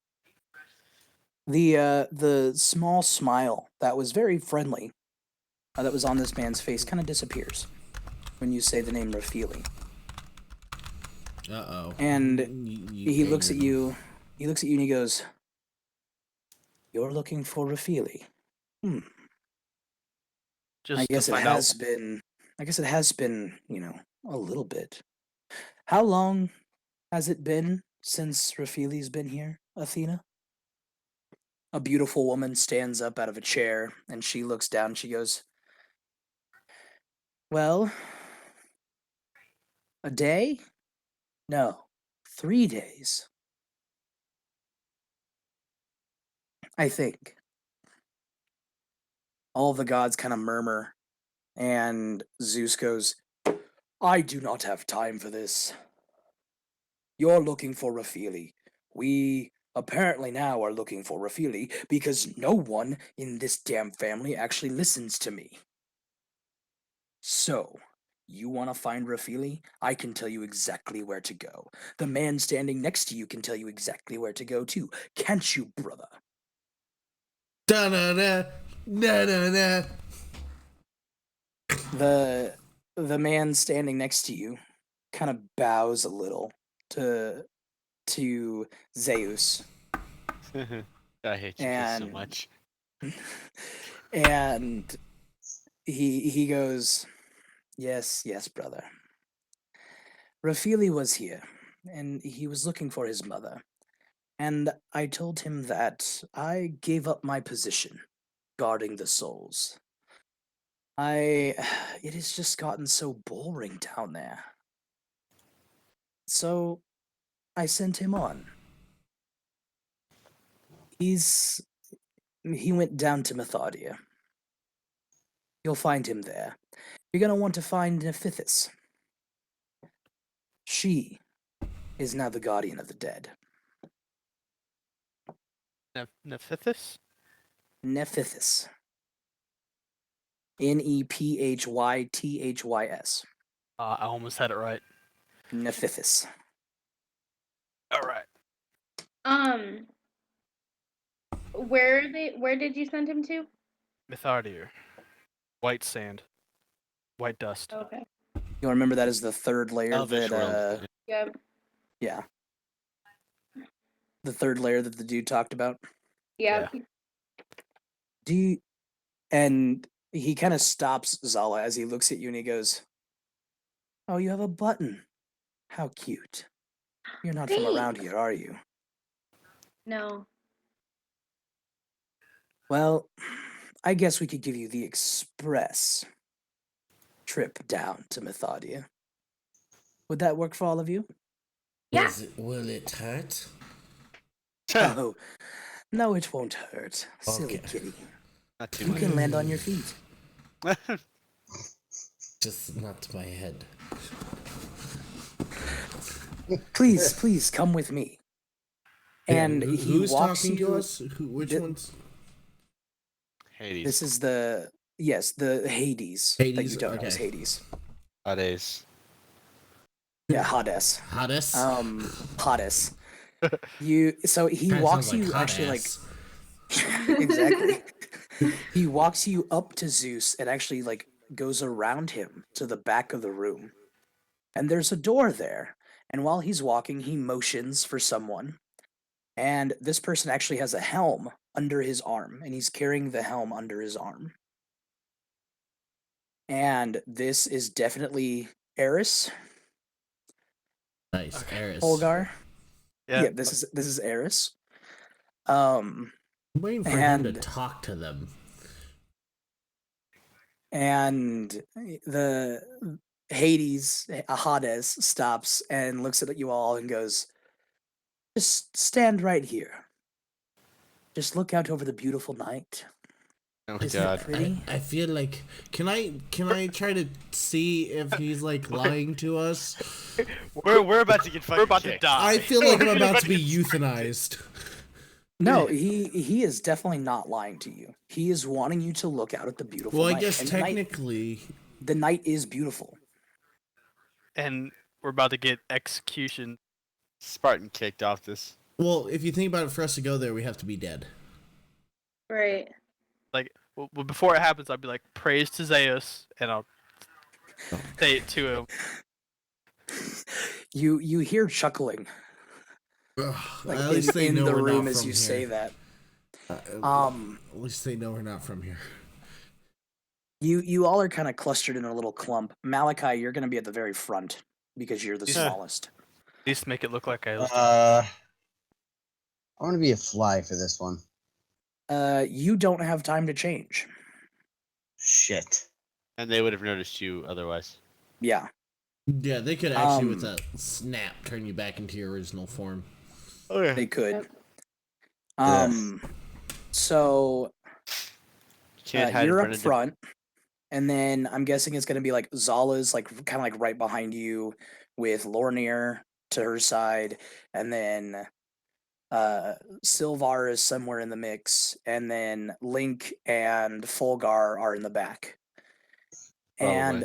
The small smile that was very friendly that was on this man's face kind of disappears when you say the name Rafili. Uh-oh. And You he looks at angered him. you. He looks at you and he goes, "You're looking for Rafili." Just I guess to it find out. has been. I guess it has been. A little bit. How long has it been since Rafili's been here, Athena? A beautiful woman stands up out of a chair and she looks down and she goes, "Well, a day? No, 3 days. I think." All the gods kind of murmur, and Zeus goes, "I do not have time for this. You're looking for Rafili. We apparently now are looking for Rafili because no one in this damn family actually listens to me. So, you want to find Rafili? I can tell you exactly where to go. The man standing next to you can tell you exactly where to go too. Can't you, brother?" Da-da-da, da-da-da. The man standing next to you kind of bows a little to Zeus. I hate you guys so And much. and he goes, yes, brother. Rafili was here, and he was looking for his mother. And I told him that I gave up my position guarding the souls. It has just gotten so boring down there. So I sent him on. He went down to Methodia. You'll find him there. You're gonna want to find Nephthys. She is now the guardian of the dead. Nephthys? Nephthys. Nephythys. I almost had it right. Nephthys. All right. Where did you send him to? Mythardir. White sand. White dust. Okay. You'll remember that is the third layer Elvish that world. Yep. yeah. The third layer that the dude talked about. Yep. Do you, and he kind of stops Zala as he looks at you and he goes, "Oh, you have a button. How cute. You're not from around here, are you?" No. "Well, I guess we could give you the express trip down to Methodia. Would that work for all of you?" Yeah. Will it hurt? Oh, no, it won't hurt. Silly Okay. kitty. Not too You much. can land on your feet. Just not my head. Please, come with me. And who's he walks talking you. to us? Which Th- ones? Hades. This is the Hades. That Hades, you don't know is okay. Hades. Hades. Yeah, Hades. Hottest? Hades. So he Kinda walks sounds you hot actually ass. exactly. He walks you up to Zeus and actually goes around him to the back of the room. And there's a door there. And while he's walking, he motions for someone. And this person actually has a helm under his arm, and he's carrying the helm under his arm. And this is definitely Eris. Nice, Eris. Olgar. Yeah. Yeah, this is Eris. I'm waiting for him to and- talk to them. And the Hades stops and looks at you all and goes, "Just stand right here. Just look out over the beautiful night. Oh my Isn't god. it pretty?" I feel like can I try to see if he's like lying to us? We're about to get fucking We're about to kicked. die. I feel like I'm about to be euthanized. No, he is definitely not lying to you. He is wanting you to look out at the beautiful Well, I night. guess And technically, the night is beautiful. And we're about to get execution. Spartan kicked off this. well, if you think about it, for us to go there, we have to be dead. Right. Like, well, before it happens, I'll be like, praise to Zeus, and I'll say it to him. You hear chuckling Ugh, like at least they in know the we're room not as from you here. say that. At least they know we're not from here. You all are kind of clustered in a little clump. Malachi, you're going to be at the very front because you're the Yeah. smallest. At least make it look like I was. I want to be a fly for this one. You don't have time to change. Shit. And they would have noticed you otherwise. Yeah. Yeah, they could actually, with Um, a snap, turn you back into your original form. Oh yeah. They could. Yeah. So Can't hide in you're front up of front, and then I'm guessing it's going to be like Zala's like kind of like right behind you, with Lornir to her side, and then Sylvar is somewhere in the mix, and then Link and Fulgar are in the back. Probably. And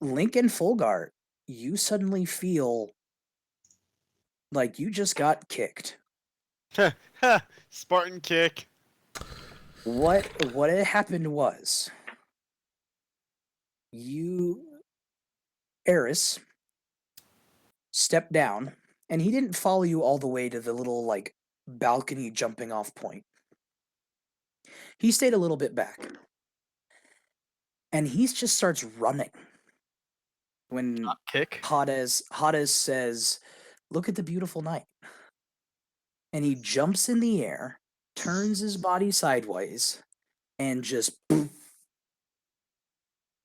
Link and Fulgar, you suddenly feel like you just got kicked. Ha! Spartan kick. What had happened was Eris stepped down, and he didn't follow you all the way to the little like balcony jumping off point. He stayed a little bit back. And he just starts running. When Kick. Hades says, "Look at the beautiful night." And he jumps in the air, turns his body sideways, and just poof,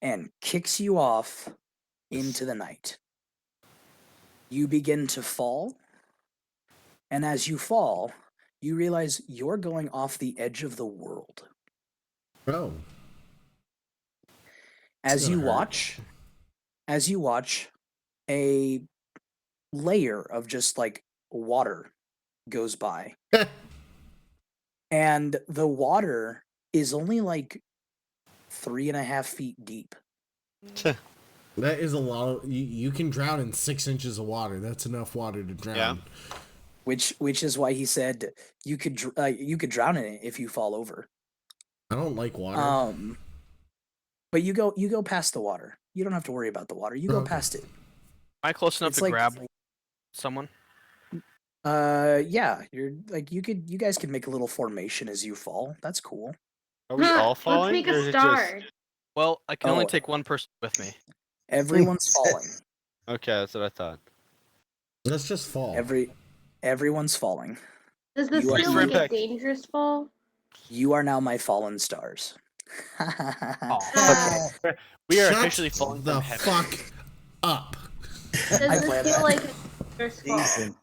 and kicks you off into the night. You begin to fall, and as you fall, you realize you're going off the edge of the world. Oh. As you gonna hurt. watch, a layer of just like water goes by. And the water is only like 3.5 feet deep. That is a lot of. You can drown in 6 inches of water. That's enough water to drown. Yeah. Which is why he said you could drown in it if you fall over. I don't like water. But you go past the water. You don't have to worry about the water. You go Okay. past it. Am I close enough It's to like- grab someone? Yeah, you're like you guys can make a little formation as you fall. That's cool. Are we all falling? Let's make or a is it star. Well, I can only Oh. take one person with me. Everyone's falling. Okay, that's what I thought. Let's just fall. Everyone's falling. Does this You are feel like a perfect. dangerous fall? You are now my fallen stars. Aw. Okay. We are Shut officially falling the from heaven. fuck up. Does I this planned feel that. like a dangerous fall? Decent.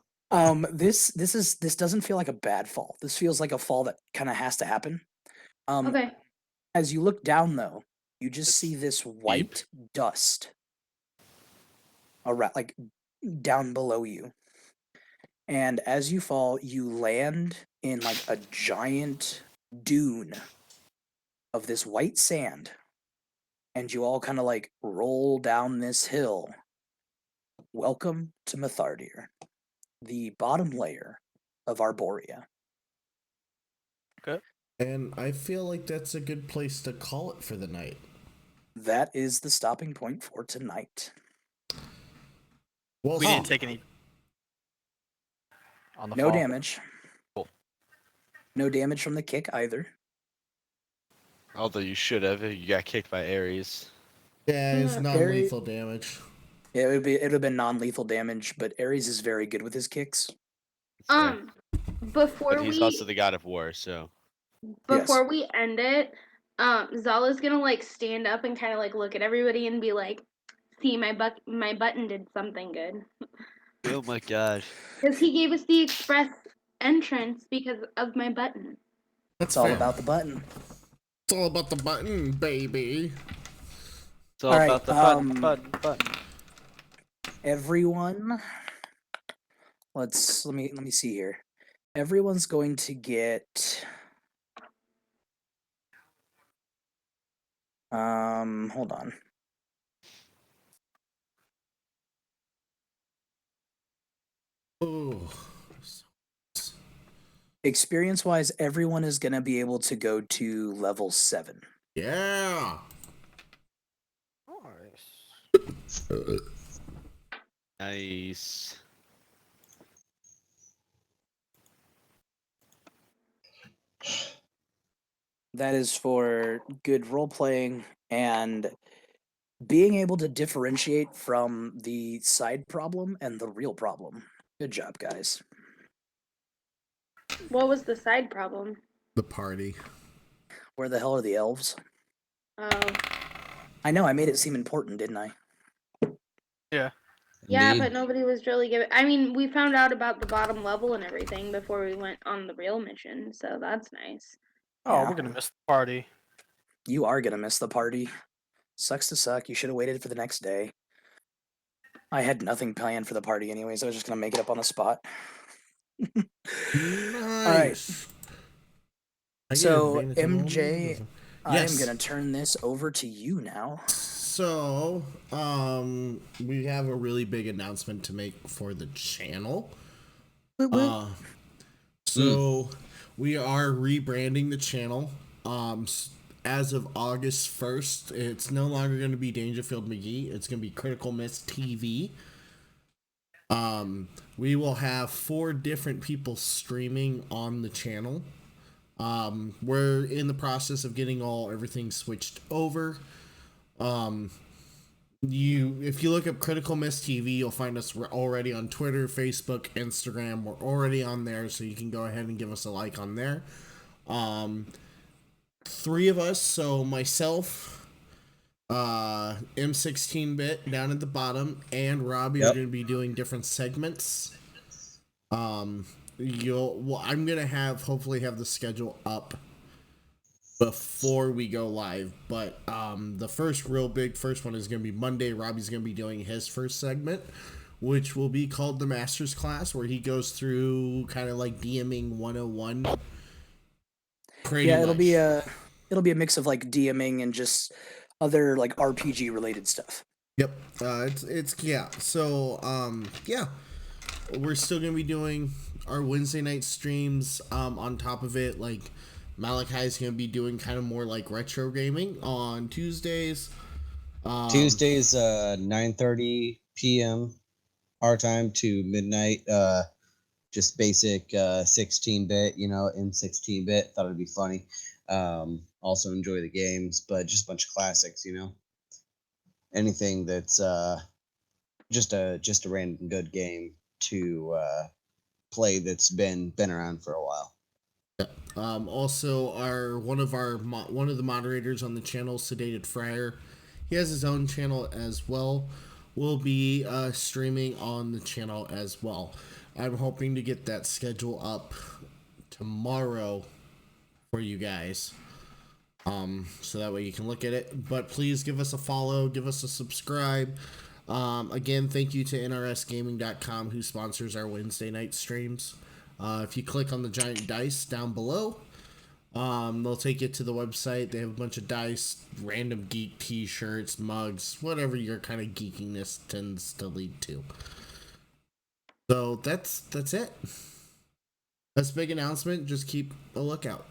This doesn't feel like a bad fall. This feels like a fall that kind of has to happen. Okay. As you look down, though, you just see this white dust around, like down below you. And as you fall, you land in like a giant dune of this white sand. And you all kind of like roll down this hill. Welcome to Methardir, the bottom layer of Arborea. And I feel like that's a good place to call it for the night. That is the stopping point for tonight. Well, We didn't take any on the No fall. damage. Cool. No damage from the kick either. Although you should have. You got kicked by Ares. Yeah, it's Yeah, non-lethal damage. Yeah, it would have been non-lethal damage, but Ares is very good with his kicks. Fair. Before But he's also the god of war, so. before we end it, Zala's gonna like stand up and kind of like look at everybody and be like, "See, my button did something good." Oh my gosh. Because he gave us the express entrance because of my button. That's It's all fair. about the button. It's all about the button, baby. It's all All right, about the button. Everyone, let me see here. Everyone's going to get hold on. Oh, Experience wise, everyone is going to be able to go to level 7. yeah. Nice. That is for good role playing and being able to differentiate from the side problem and the real problem. Good job, guys. What was the side problem? The party. Where the hell are the elves? Oh, I know, I made it seem important, didn't I? yeah, Indeed. but nobody was really giving. I mean, we found out about the bottom level and everything before we went on the real mission, so that's nice. Oh, Yeah. we're gonna miss the party. You are gonna miss the party. Sucks to suck. You should have waited for the next day. I had nothing planned for the party anyways. I was just gonna make it up on the spot. Nice. I get So, advantage on all MJ, these. I am Yes. gonna turn this over to you now. So, we have a really big announcement to make for the channel. So we are rebranding the channel. As of August 1st, it's no longer going to be Dangerfield McGee. It's going to be Critical Miss TV. We will have 4 different people streaming on the channel. We're in the process of getting everything switched over. If you look up Critical Miss TV, you'll find us already on Twitter, Facebook, Instagram. We're already on there, so you can go ahead and give us a like on there. 3 of us, so myself, M16-bit down at the bottom, and Robbie are going to be doing different segments. I'm gonna hopefully have the schedule up before we go live, but the first one is gonna be Monday. Robbie's gonna be doing his first segment, which will be called the Master's Class, where he goes through kind of like DMing 101. It'll be a mix of like DMing and just other like RPG related stuff. Yep. So we're still gonna be doing our Wednesday night streams. On top of it, like Malachi's gonna be doing kind of more like retro gaming on Tuesdays. Tuesdays, 9:30 p.m. our time to midnight. Just basic 16-bit, M16-bit. Thought it'd be funny. Also enjoy the games, but just a bunch of classics, Anything that's just a random good game to play that's been around for a while. Also, one of the moderators on the channel, Sedated Friar, he has his own channel as well. Will be streaming on the channel as well. I'm hoping to get that schedule up tomorrow for you guys. So that way you can look at it. But please give us a follow, give us a subscribe. Again, thank you to nrsgaming.com who sponsors our Wednesday night streams. If you click on the giant dice down below, they'll take you to the website. They have a bunch of dice, random geek t-shirts, mugs, whatever your kind of geekiness tends to lead to. So that's it. That's a big announcement. Just keep a lookout.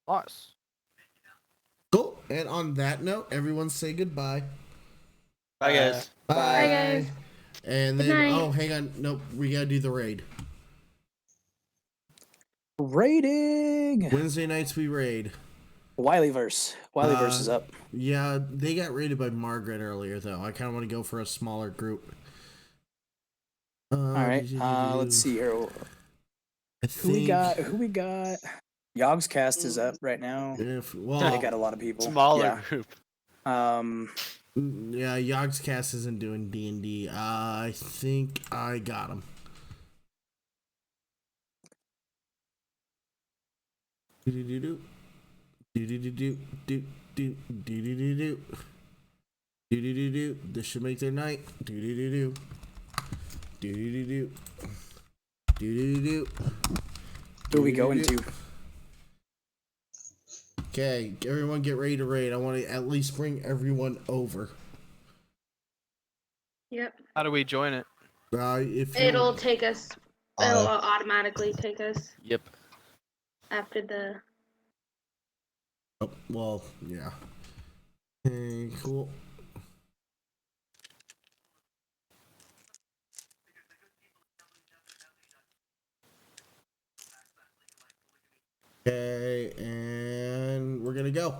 Nice. Cool. And on that note, everyone say goodbye. Bye, guys. Bye. Bye, guys. And Good then, night. hang on. Nope, we gotta do the raid. Raiding. Wednesday nights we raid. Wileyverse. Wileyverse is up. Yeah, they got raided by Margaret earlier, though. I kind of want to go for a smaller group. All right. Let's see here. Who we got? Yogg's cast is up right now. They got a lot of people. Smaller group. Yeah, Yogg's cast isn't doing D&D. I think I got him. Do-do-do-do. Do-do-do-do. Do-do-do. Do-do-do-do. Do-do-do-do. This should make their night. Do-do-do-do. Do-do-do-do. Do-do-do-do. Who are we going to? Okay, everyone get ready to raid. I want to at least bring everyone over. Yep. How do we join it? If It'll take us. It'll automatically take us Yep. after the. Oh, well, yeah. Okay, cool. Okay, and we're gonna go.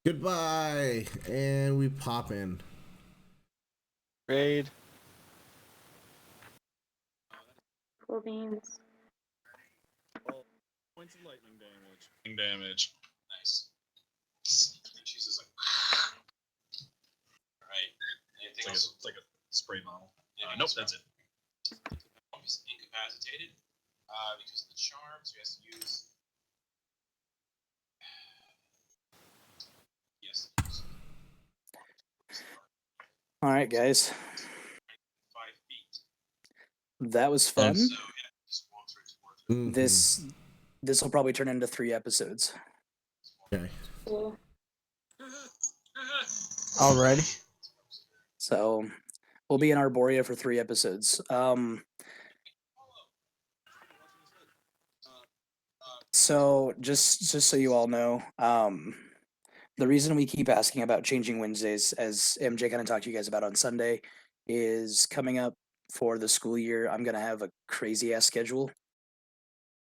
Goodbye, and we pop in. Raid. Cool beans. Points of lightning damage. Nice. She's just like. Alright. Anything else? It's like a spray bottle. Nope, that's it. He's incapacitated because of the charm, so he has to use. Yes. All right, guys. 5 feet. That was fun. So yeah, just walks right towards it. This will probably turn into 3 episodes. Okay. Cool. Alrighty. So we'll be in Arborea for 3 episodes. So just so you all know, the reason we keep asking about changing Wednesdays, as MJ kind of talked to you guys about on Sunday, is coming up for the school year. I'm gonna have a crazy ass schedule.